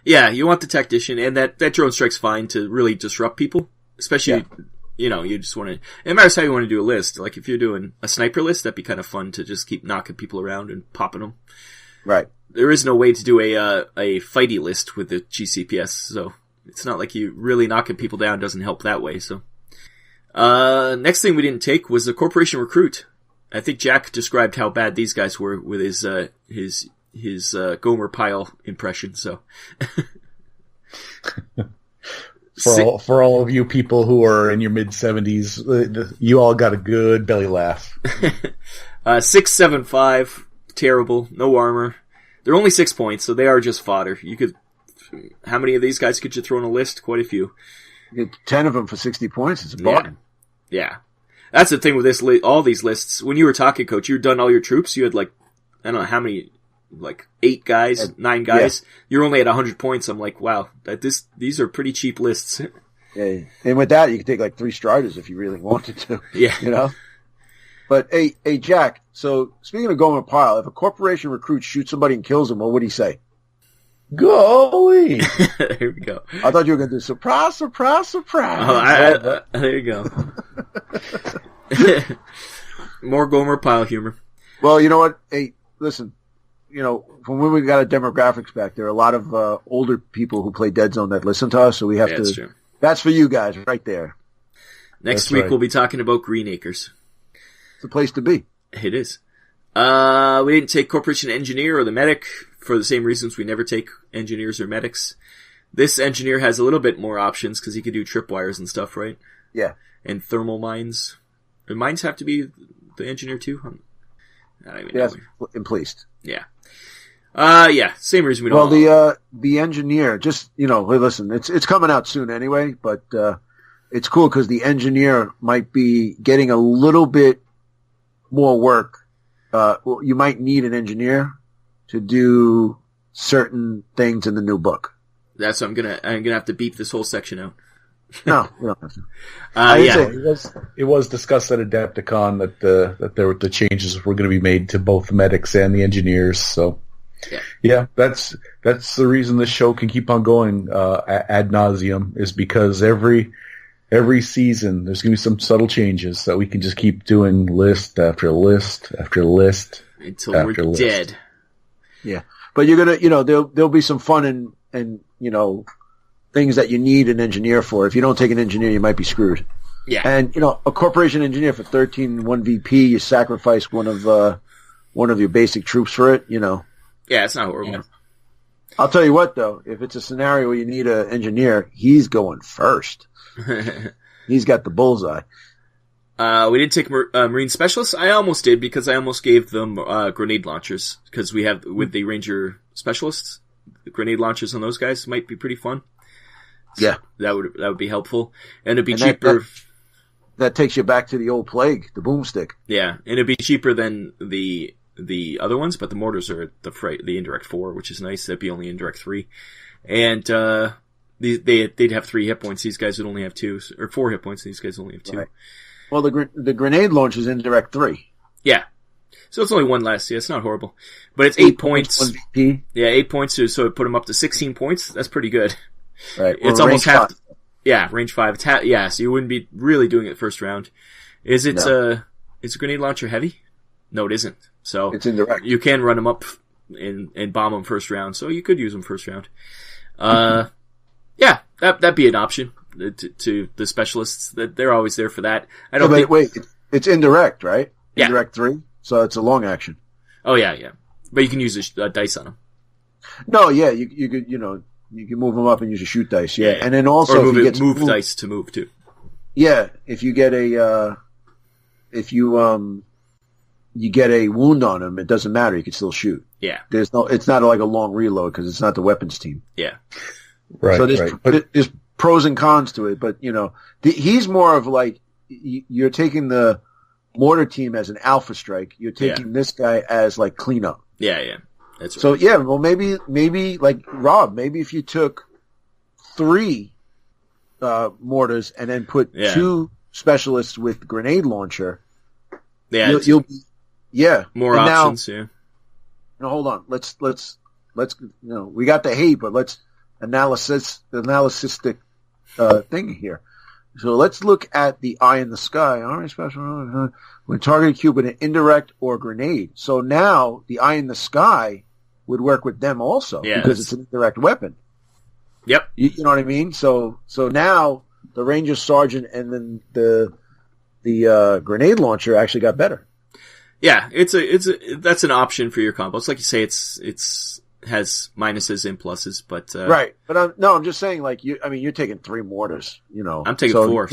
Yeah, you want the tactician, and that drone strike's fine to really disrupt people. Especially, you just want to, it matters how you want to do a list. Like if you're doing a sniper list, that'd be kind of fun to just keep knocking people around and popping them. Right. There is no way to do a fighty list with the GCPS, so it's not like you really knocking people down doesn't help that way, so. Next thing we didn't take was the corporation recruit. I think Jack described how bad these guys were with his Gomer Pyle impression, so. For all of you people who are in your mid-70s, you all got a good belly laugh. 6'7", terrible, no armor. They're only 6 points, so they are just fodder. How many of these guys could you throw on a list? Quite a few. You get 10 of them for 60 points. It's a bargain. Yeah. That's the thing with all these lists. When you were talking, Coach, you had done all your troops. You had I don't know how many, 8 guys, 9 guys. Yeah. You're only at 100 points. I'm like, wow, these are pretty cheap lists. Yeah. And with that, you could take 3 Striders if you really wanted to. Yeah. But hey, Jack, so speaking of Gomer Pyle, if a corporation recruit shoots somebody and kills him, what would he say? Golly! There we go. I thought you were going to do surprise, surprise, surprise. Oh, there you go. More Gomer Pyle humor. Well, you know what? Hey, listen, from when we got our demographics back, there are a lot of older people who play Deadzone that listen to us, so we have to. That's true. That's for you guys right there. Next week we'll be talking about Green Acres. It's a place to be. It is. We didn't take Corporation Engineer or the Medic for the same reasons we never take engineers or medics. This engineer has a little bit more options because he can do tripwires and stuff, right? Yeah. And thermal mines. Do mines have to be the engineer too? I don't even know. Emplaced. Yeah. Yeah. Same reason we don't. Well, the engineer, just, listen, it's coming out soon anyway, but, it's cool because the engineer might be getting a little bit more work. You might need an engineer to do certain things in the new book. That's what I'm gonna have to beep this whole section out. No, you don't have to. It was discussed at Adepticon that the changes were going to be made to both the medics and the engineers. So, yeah, that's the reason this show can keep on going ad nauseum, is because every season there's going to be some subtle changes that we can just keep doing list after list after list until we're dead. Yeah, but you're gonna, there'll be some fun and things that you need an engineer for. If you don't take an engineer, you might be screwed. Yeah. And, a corporation engineer for 13 1 VP, you sacrifice one of your basic troops for it, Yeah, it's not horrible. Yeah. I'll tell you what, though, if it's a scenario where you need an engineer, he's going first. He's got the bullseye. We didn't take Marine Specialists. I almost did because I almost gave them grenade launchers because we have with the Ranger Specialists, the grenade launchers on those guys might be pretty fun. So yeah, that would be helpful, and it'd be cheaper. That takes you back to the old plague, the boomstick. Yeah, and it'd be cheaper than the other ones, but the mortars are the indirect 4, which is nice. That'd be only indirect 3, and they'd have 3 hit points. These guys would only have 2, or 4 hit points. These guys only have 2. Right. Well, the grenade launch is indirect 3. Yeah. So it's only 1 less. Yeah, it's not horrible. But it's 8 points. 1 VP. Yeah, 8 points, so it put them up to 16 points. That's pretty good. Right. It's almost half. Yeah, range 5. It's so you wouldn't be really doing it first round. Is it, is a grenade launcher heavy? No, it isn't. So it's indirect. You can run them up and bomb them first round, so you could use them first round. Yeah, that'd be an option to the specialists. That they're always there for that. I don't think. Wait, it's indirect, right? Yeah. Indirect 3, so it's a long action. Oh yeah, but you can use a dice on them. No, yeah, you could, you can move them up and use a shoot dice, yeah. And then also or move dice to move too. Yeah, if you get if you you get a wound on him, it doesn't matter. You can still shoot. Yeah. It's not like a long reload because it's not the weapons team. Yeah. Right. So there's pros and cons to it, but he's more of like you're taking the mortar team as an alpha strike. You're taking this guy as like cleanup. Yeah. That's right. So well maybe like Rob, maybe if you took 3 mortars and then put 2 specialists with grenade launcher, you'll be more and options. Now hold on. Let's we got the hate, but let's analysis thing here. So let's look at the eye in the sky. All right, special when targeted cube with an indirect or grenade. So now the eye in the sky would work with them also because it's an indirect weapon. Yep. You know what I mean? So now the Ranger Sergeant and then the grenade launcher actually got better. Yeah, that's an option for your combos. Like you say, it's has minuses and pluses, but right. But I'm just saying, like you're taking 3 mortars. I'm taking 4.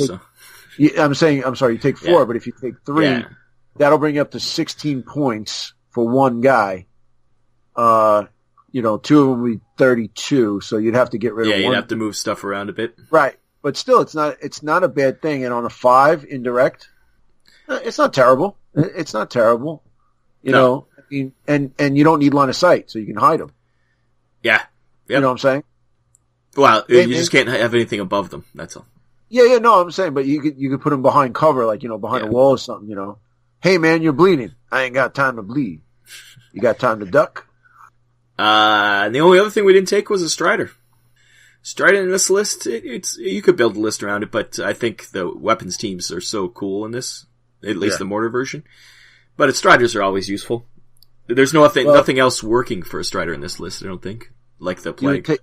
I'm sorry, you take 4, but if you take 3, that'll bring you up to 16 points for one guy. 2 of them would be 32, so you'd have to get rid of 1. Yeah, you'd have to move stuff around a bit. Right. But still, it's not a bad thing. And on a 5 indirect, it's not terrible. It's not terrible. You know, I mean, and you don't need line of sight, so you can hide them. Yeah. Yep. You know what I'm saying? Well, you just can't have anything above them. That's all. Yeah, no, I'm saying, but you could put them behind cover, like, behind a wall or something, Hey, man, you're bleeding. I ain't got time to bleed. You got time to duck? And the only other thing we didn't take was a Strider. Strider in this list, you could build a list around it, but I think the weapons teams are so cool in this, at least the mortar version. But Striders are always useful. There's nothing else working for a Strider in this list, I don't think. Like the Plague.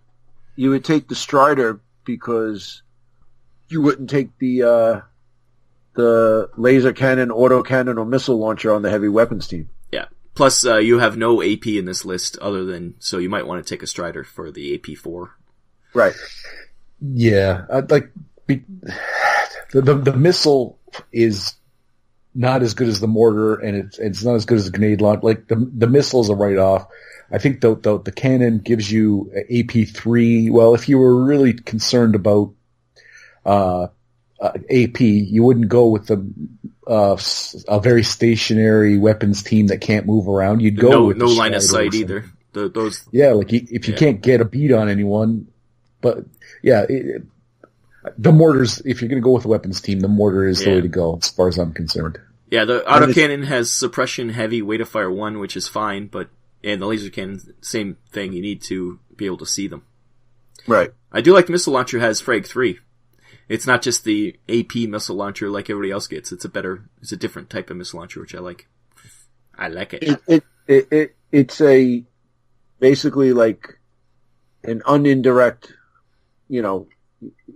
You would take the Strider because you wouldn't take the laser cannon, autocannon, or missile launcher on the heavy weapons team. Yeah. Plus, you have no AP in this list so you might want to take a Strider for the AP4. Right. Yeah. The missile is not as good as the mortar, and it's not as good as the grenade launch. Like the missile is a write-off. I think the cannon gives you AP3. Well, if you were really concerned about AP, you wouldn't go with a very stationary weapons team that can't move around. You'd go with no line of sight either. If you can't get a beat on anyone, but the mortars. If you're going to go with a weapons team, the mortar is the way to go, as far as I'm concerned. Yeah, the autocannon has suppression heavy, weight of fire 1, which is fine, and the laser cannon, same thing. You need to be able to see them. Right. I do like the missile launcher has Frag 3. It's not just the AP missile launcher like everybody else gets. It's a different type of missile launcher, which I like. I like it. It's basically like an unindirect,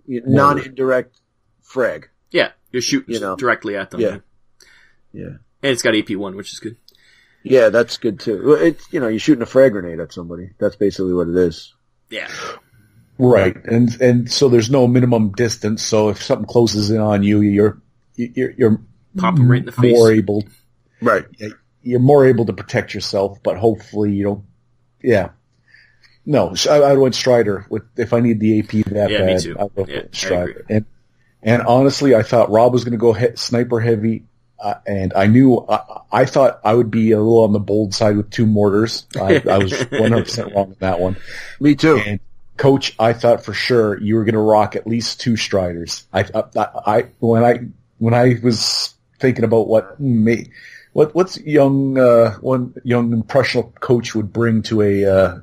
non-indirect frag. Yeah, you're shooting directly at them. Yeah. And it's got AP1, which is good. Yeah, that's good too. It's you're shooting a frag grenade at somebody. That's basically what it is. Yeah. Right, and so there's no minimum distance. So if something closes in on you, you're pop them right in the face. More able, right? You're more able to protect yourself, but hopefully you don't. Yeah. No, I went Strider. If I need the AP that bad, me too. I'll go Strider. And honestly, I thought Rob was going to go sniper heavy, and I thought I would be a little on the bold side with 2 mortars. I was 100% wrong with that one. Me too. And Coach, I thought for sure you were going to rock at least 2 Striders. When I was thinking about what's one young impressionable coach would bring to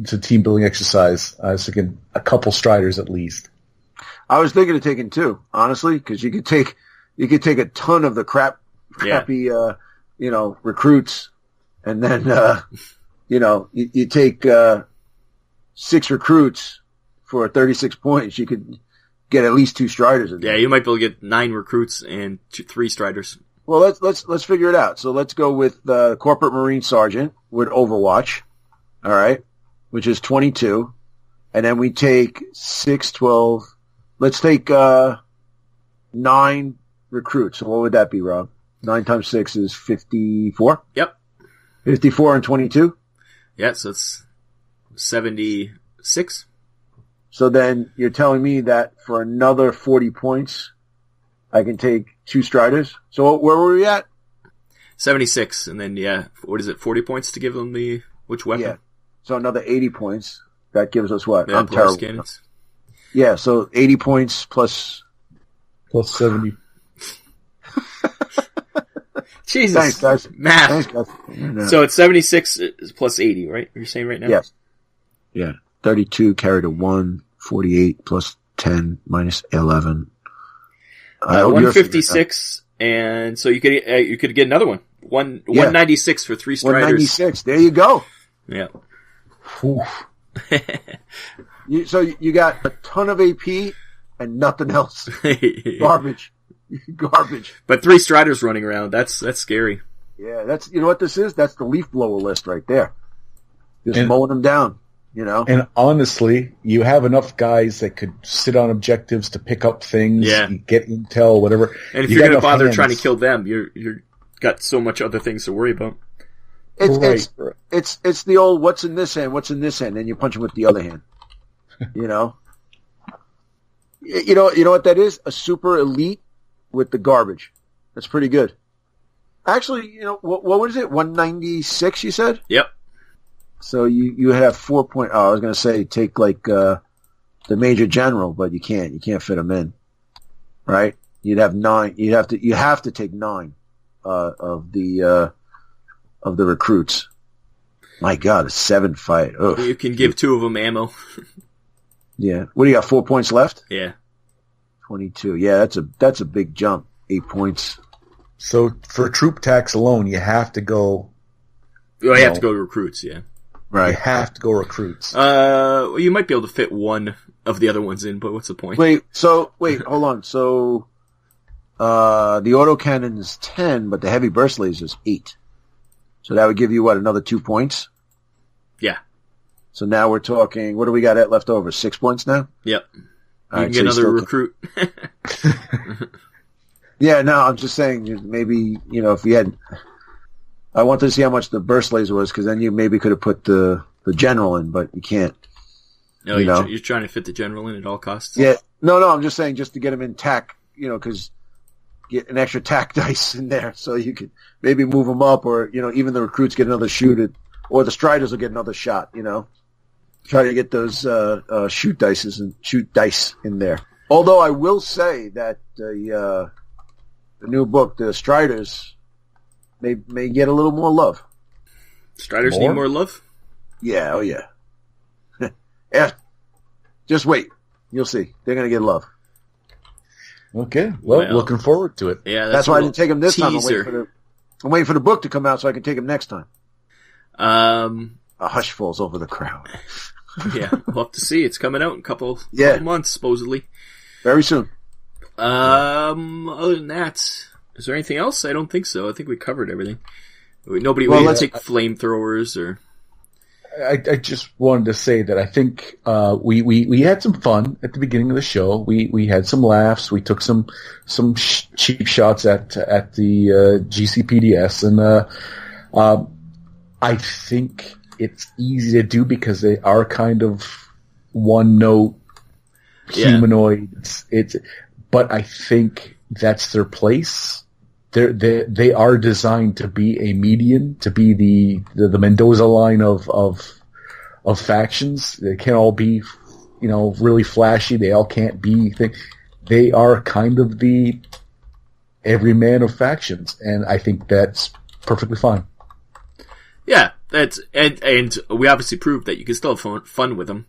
to team building exercise, I was thinking a couple Striders at least. I was thinking of taking 2, honestly, because you could take a ton of the crappy recruits, and then you take 6 recruits for 36 points. You could get at least 2 Striders in there. Yeah, you might be able to get 9 recruits and 3 Striders. Well, let's figure it out. So let's go with the Corporate Marine Sergeant with Overwatch. All right. Which is 22. And then we take 6, 12. Let's take 9 recruits. So what would that be, Rob? 9 times 6 is 54? Yep. 54 and 22? Yeah, so it's 76. So then you're telling me that for another 40 points, I can take 2 Striders? So where were we at? 76, and then, yeah, what is it, 40 points to give them which weapon? Yeah. So another 80 points. That gives us what? Yeah, I'm Polaris terrible. cannons. Yeah, so 80 points plus 70. Jesus. Thanks, guys. Math. Thanks, guys. Yeah. So it's 76 plus 80, right? You're saying right now? Yes. Yeah. 32 carried a 1, 48 plus 10 minus 11. 156, and so you could get another one. 196 for 3 Striders. 196. There you go. Yeah. So you got a ton of AP and nothing else. Garbage. Garbage. But 3 Striders running around, that's scary. Yeah, you know what this is? That's the leaf blower list right there. Just mowing them down, you know? And honestly, you have enough guys that could sit on objectives to pick up things, get intel, whatever. And if you're going to bother trying to kill them, you're got so much other things to worry about. It's the old what's in this hand, and you punch them with the other hand. You know? You know what that is? A super elite with the garbage. That's pretty good. Actually, you know, what was it? 196, you said? Yep. So you have 4 point. Oh, I was going to say take like the Major General, but you can't. You can't fit them in, right? You'd have 9. You have to take 9 of the recruits. My God, a 7 fight. Ugh. You can give 2 of them ammo. Yeah. What do you got? 4 points left? Yeah. 22. Yeah, that's a big jump. 8 points. So for troop tax alone, you have to go. Well, you have to go recruits, yeah. Right. You have to go recruits. Well, you might be able to fit 1 of the other ones in, but what's the point? Wait, hold on. So, the autocannon is 10, but the heavy burst laser is 8. So that would give you, another 2 points? Yeah. So now we're talking, what do we got left over? 6 points now? Yep. You can get another recruit. Yeah, no, I'm just saying, maybe, if you had, I wanted to see how much the burst laser was, because then you maybe could have put the general in, but you can't. No, you're trying to fit the general in at all costs? Yeah. No, I'm just saying just to get him in tack, because get an extra tack dice in there, so you could maybe move them up, or, even the recruits get another shoot at, or the Striders will get another shot, Try to get those shoot dice in there. Although I will say that the new book, the Striders, may get a little more love. Striders need more love? Yeah, oh yeah. Yeah. Just wait. You'll see. They're going to get love. Okay. Well, looking forward to it. Yeah, that's why I didn't take them this time. Teaser. I'm waiting for the book to come out so I can take them next time. A hush falls over the crowd. Yeah, we'll have to see. It's coming out in a couple months, supposedly. Very soon. Other than that, is there anything else? I don't think so. I think we covered everything. Nobody will take flamethrowers or... I just wanted to say that I think we had some fun at the beginning of the show. We had some laughs. We took some cheap shots at the GCPS, and I think it's easy to do because they are kind of one note humanoids. But I think that's their place. They are designed to be a median, to be the Mendoza line of factions. They can't all be, really flashy. They all can't be they are kind of the everyman of factions, and I think that's perfectly fine. Yeah, and we obviously proved that you can still have fun with them.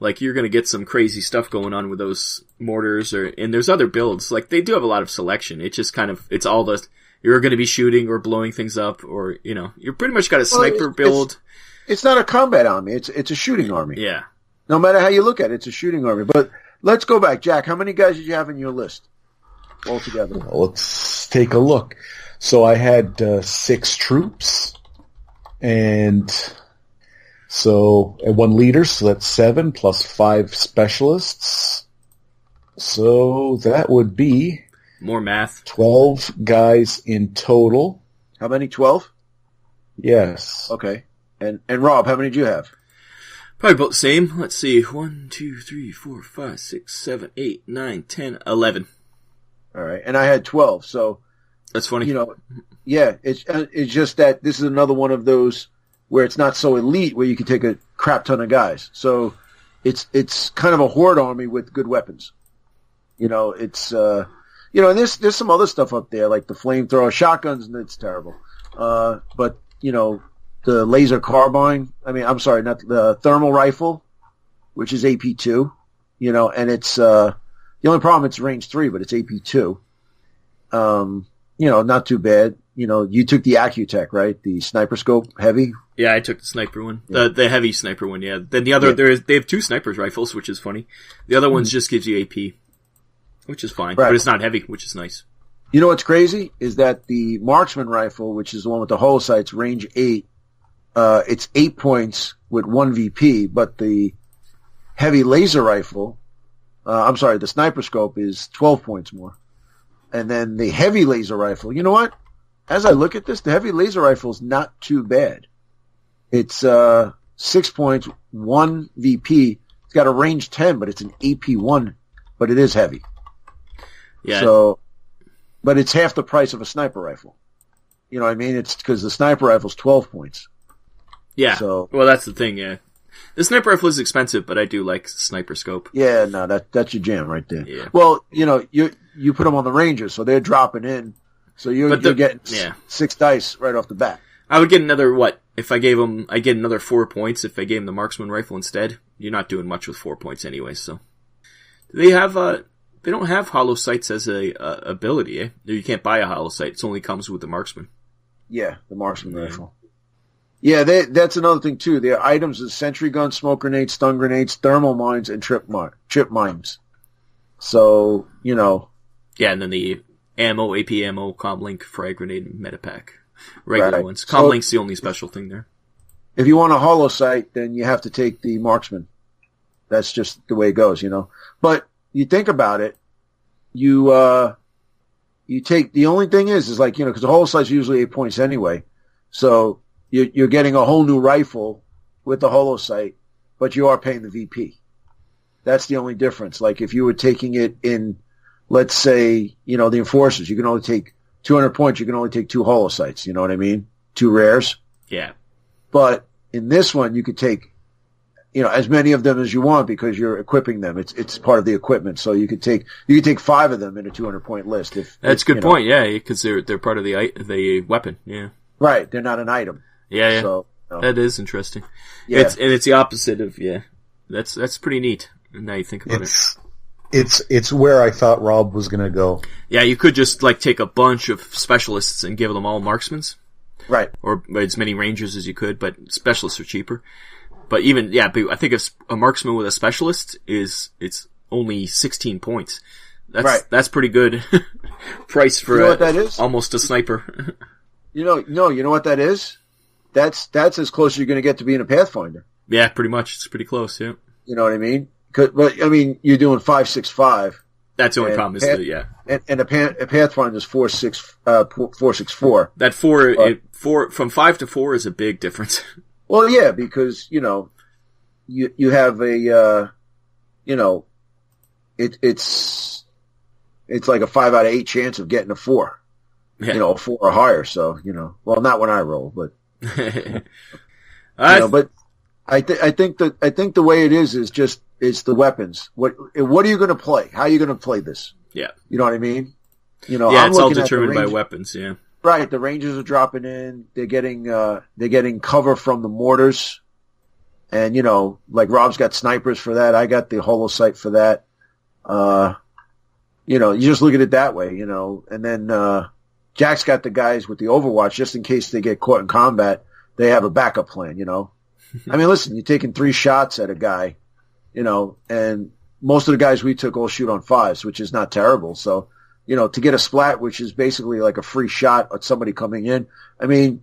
Like, you're gonna get some crazy stuff going on with those mortars, and there's other builds. Like, they do have a lot of selection. It's just it's all you're gonna be shooting or blowing things up, or, you're pretty much got a sniper build. It's not a combat army. It's a shooting army. Yeah. No matter how you look at it, it's a shooting army. But let's go back. Jack, how many guys did you have in your list altogether? Well, let's take a look. So I had 6 troops, and so 1 leader, so that's 7 plus 5 specialists. So that would be More math. 12 guys in total. How many? 12? Yes. Okay. And Rob, how many did you have? Probably about the same. Let's see. 1, 2, 3, 4, 5, 6, 7, 8, 9, 10, 11. All right. And I had 12. So That's funny. Yeah, it's just that this is another one of those where it's not so elite where you can take a crap ton of guys. So it's kind of a horde army with good weapons. It's and there's some other stuff up there like the flamethrower shotguns, and it's terrible. But the laser carbine. I'm sorry, not the thermal rifle, which is AP2. And it's the only problem. It's range 3, but it's AP2. Not too bad. You took the Accutech, right? The sniper scope heavy. Yeah, I took the sniper one. The heavy sniper one, yeah. Then the other, they have 2 snipers rifles, which is funny. The other one's just gives you AP, which is fine. Right. But it's not heavy, which is nice. You know what's crazy? Is that the marksman rifle, which is the one with the hollow sights, range 8, it's 8 points with 1 VP, but the heavy laser rifle, the sniper scope is 12 points more. And then the heavy laser rifle, you know what? As I look at this, the heavy laser rifle is not too bad. It's 6 points, 1 VP. It's got a range 10, but it's an AP1, but it is heavy. Yeah. So, but it's half the price of a sniper rifle. You know what I mean? It's because the sniper rifle's 12 points. Yeah. So, well, that's the thing, yeah. The sniper rifle is expensive, but I do like sniper scope. Yeah, no, that's your jam right there. Yeah. Well, you put them on the Rangers, so they're dropping in. So you're getting 6 dice right off the bat. I would get another, if I gave them, I get another 4 points if I gave them the marksman rifle instead. You're not doing much with 4 points anyway, so. Do they have, they don't have hollow sights as a ability, eh? You can't buy a hollow sight. It only comes with the marksman. Yeah, the marksman rifle. Yeah, that's another thing too. Their items is sentry guns, smoke grenades, stun grenades, thermal mines, and trip mines. So, Yeah, and then the ammo, AP ammo, comlink, frag grenade, and metapack. Regular right. ones. Comlink's the only special thing there. If you want a hollow sight, then you have to take the marksman. That's just the way it goes, But you think about it, you take, the only thing is like, because the hollow sight's usually 8 points anyway. So you're getting a whole new rifle with the hollow sight, but you are paying the VP. That's the only difference. Like if you were taking it in, let's say, the enforcers, you can only take 200 points. You can only take 2 hollow sights. You know what I mean? 2 rares. Yeah. But in this one, you could take, as many of them as you want because you're equipping them. It's part of the equipment. So you could take 5 of them in a 200-point list. That's a good point. Yeah. Because they're part of the weapon. Yeah. Right. They're not an item. Yeah. So, that is interesting. Yeah. It's the opposite of, That's pretty neat. Now you think about it. It's where I thought Rob was going to go. Yeah, you could just take a bunch of specialists and give them all marksmans. Right. Or as many rangers as you could, but specialists are cheaper. But even, but I think if a marksman with a specialist it's only 16 points. That's pretty good price for what that is? Almost a sniper. You know what that is? That's as close as you're going to get to being a Pathfinder. Yeah, pretty much. It's pretty close, yeah. You know what I mean? But, you're doing 5.65. That's the only problem is And a Pathfinder is 4.64. That 4 from 5 to 4 is a big difference. Well, yeah, because, you have a, it's like a 5 out of 8 chance of getting a 4. Yeah. A 4 or higher. So, well, not when I roll, but, but I think the way it is just, it's the weapons. What are you going to play? How are you going to play this? Yeah. You know what I mean? It's all determined by weapons, yeah. Right, the Rangers are dropping in. They're getting cover from the mortars. And, like Rob's got snipers for that. I got the holo sight for that. You just look at it that way, and then, Jack's got the guys with the Overwatch just in case they get caught in combat. They have a backup plan, I mean, listen, you're taking 3 shots at a guy, and most of the guys we took all shoot on 5s, which is not terrible. So, to get a splat, which is basically like a free shot at somebody coming in. I mean,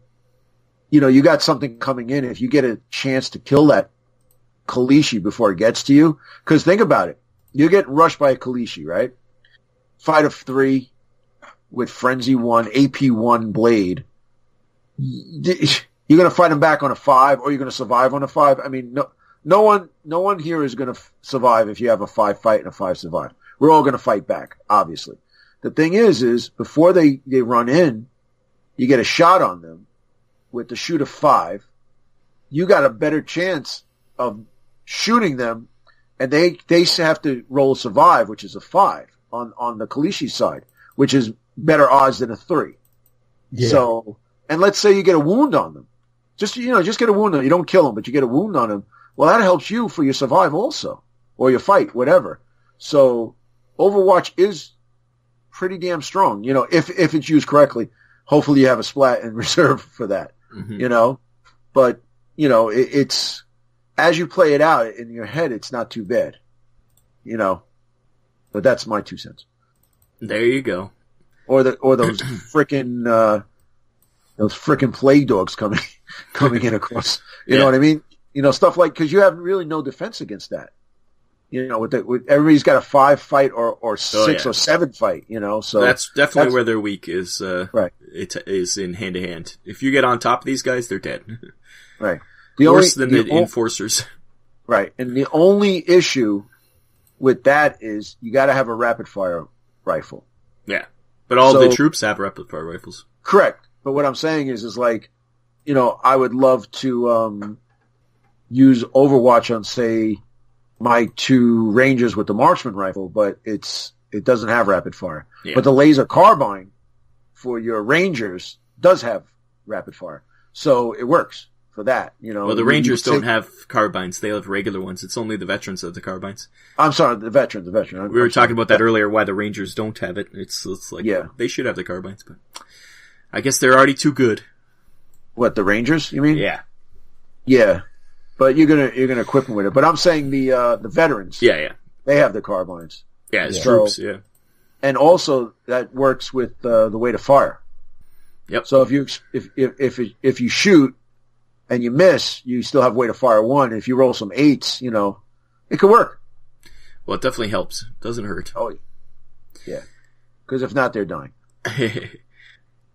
you got something coming in. If you get a chance to kill that Kalishi before it gets to you, because think about it. You're getting rushed by a Kalishi, right? Fight of 3, with Frenzy 1, AP1 Blade, you're going to fight him back on a 5, or you're going to survive on a 5. I mean, no one here is going to survive if you have a 5 fight and a 5 survive. We're all going to fight back, obviously. The thing is before they run in, you get a shot on them with the shoot of 5. You got a better chance of shooting them, and they have to roll survive, which is a 5 on the Kalishi side, which is better odds than a 3. Yeah. So, and let's say you get a wound on them. Just get a wound on them. You don't kill them, but you get a wound on them. Well, that helps you for your survive also, or your fight, whatever. So Overwatch is pretty damn strong, if it's used correctly. Hopefully you have a splat in reserve for that, but it's, as you play it out in your head, it's not too bad, but that's my 2 cents. There you go. Or those frickin' plague dogs coming in across, you know what I mean? Stuff like, cause you have really no defense against that. With everybody's got a 5 fight or 6 or 7 fight, so. That's definitely where they're weak is, right. It is in hand to hand. If you get on top of these guys, they're dead. Right. Worse than the enforcers. Right. And the only issue with that is you gotta have a rapid fire rifle. Yeah. But all the troops have rapid fire rifles. Correct. But what I'm saying is like, I would love to, use Overwatch on, say, my 2 Rangers with the marksman rifle, but it doesn't have rapid fire. Yeah. But the laser carbine for your Rangers does have rapid fire. So it works for that, Well, the Rangers don't have carbines. They have regular ones. It's only the veterans that have the carbines. I'm sorry, the veteran. We were talking about that earlier, why the Rangers don't have it. It's like, they should have the carbines, but I guess they're already too good. What, the Rangers, you mean? Yeah. Yeah. But you're gonna equip them with it. But I'm saying the veterans. Yeah. They have the carbines. Yeah, it's troops. Yeah. And also that works with the way to fire. Yep. So if you shoot and you miss, you still have way to fire 1. If you roll some 8s, it could work. Well, it definitely helps. It doesn't hurt. Oh, yeah. Because if not, they're dying.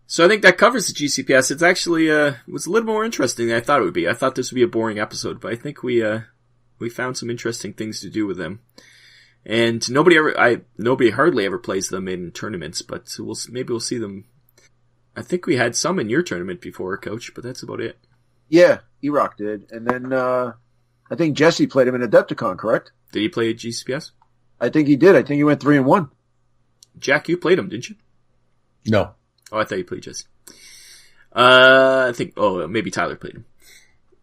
So I think that covers the GCPS. It's actually was a little more interesting than I thought it would be. I thought this would be a boring episode, but I think we found some interesting things to do with them. And nobody hardly ever plays them in tournaments, but maybe we'll see them. I think we had some in your tournament before, Coach, but that's about it. Yeah, E-Rock did, and then I think Jesse played him in Adepticon, correct? Did he play at GCPS? I think he did. I think he went 3-1. Jack, you played him, didn't you? No. Oh, I thought you played Jesse. I think, maybe Tyler played him.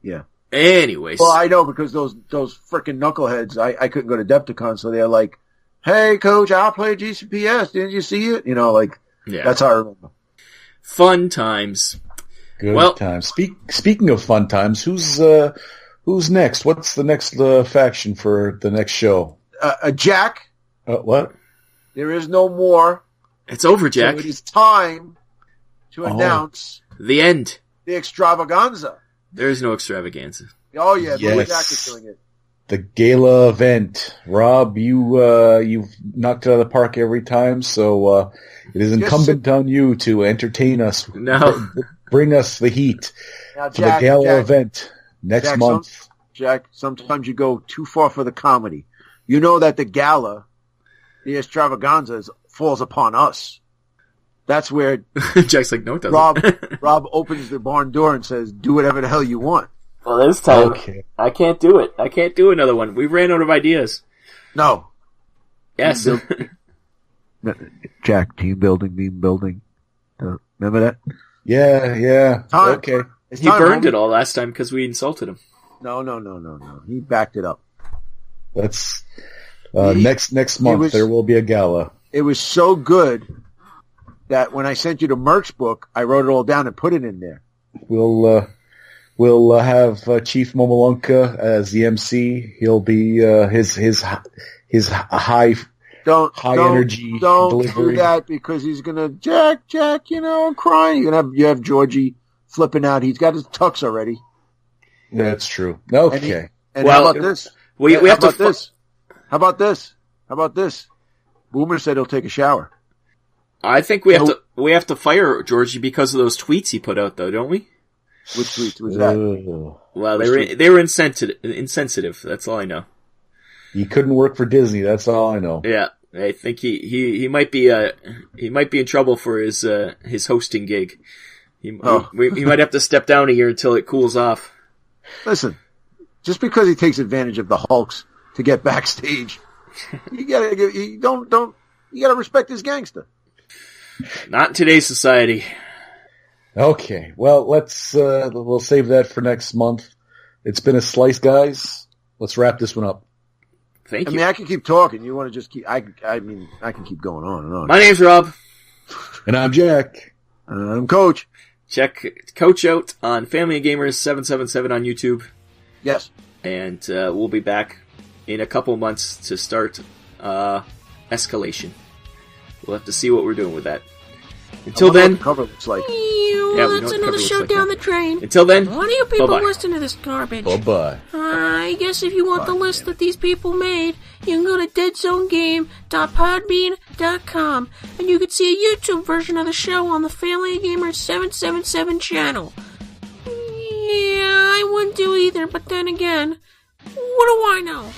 Yeah. Anyways. Well, I know because those frickin' knuckleheads, I couldn't go to Adepticon, so they're like, hey, Coach, I'll play GCPS. Didn't you see it? That's how I remember. Fun times. Good times. Speaking of fun times, who's next? What's the next faction for the next show? Jack. What? There is no more. It's over, Jack. So it is time to announce the end. The extravaganza. There is no extravaganza. Oh yeah, yes. Jack is doing it. The gala event. Rob, you've knocked it out of the park every time, so it is incumbent on you to entertain us. No. Bring us the heat now, for the gala event next month. Jack, sometimes you go too far for the comedy. You know that the gala, the extravaganza, falls upon us. That's where Jack's like, no, it doesn't. Rob opens the barn door and says, do whatever the hell you want. Well, this time, I can't do it. I can't do another one. We ran out of ideas. No. Yes. Jack, team building, meme building. Remember that? Yeah. Time. Okay. He burned it all last time because we insulted him. No. He backed it up. That's next month. There will be a gala. It was so good that when I sent you the merch book, I wrote it all down and put it in there. We'll have Chief Momolunka as the MC. He'll be his high energy don't delivery. Do that because he's gonna Jack. I'm crying. You have Georgie flipping out. He's got his tux already. That's true. Okay. And how about this? How about this? Boomer said he'll take a shower. I think we have to fire Georgie because of those tweets he put out, though, don't we? Which tweets was that? Well, they were insensitive. That's all I know. He couldn't work for Disney. That's all I know. Yeah, I think he might be in trouble for his hosting gig. He might have to step down a year until it cools off. Listen, just because he takes advantage of the Hulks to get backstage, you gotta respect his gangster. Not in today's society. Okay, well, we'll save that for next month. It's been a slice, guys. Let's wrap this one up. Thank you. I mean, I can keep talking. You want to just keep? I can keep going on and on. My name's Rob. And I'm Jack. And I'm Coach. Check Coach out on Family of Gamers 777 on YouTube. Yes. And we'll be back in a couple months to start Escalation. We'll have to see what we're doing with that. Until then, what the cover looks like. That's another show down the drain. Until then, why do you people bye-bye. listen to this garbage? Bye-bye. I guess if you want the list that these people made, you can go to deadzonegame.podbean.com and you can see a YouTube version of the show on the Family Gamers 777 channel. Yeah, I wouldn't do either, but then again, what do I know?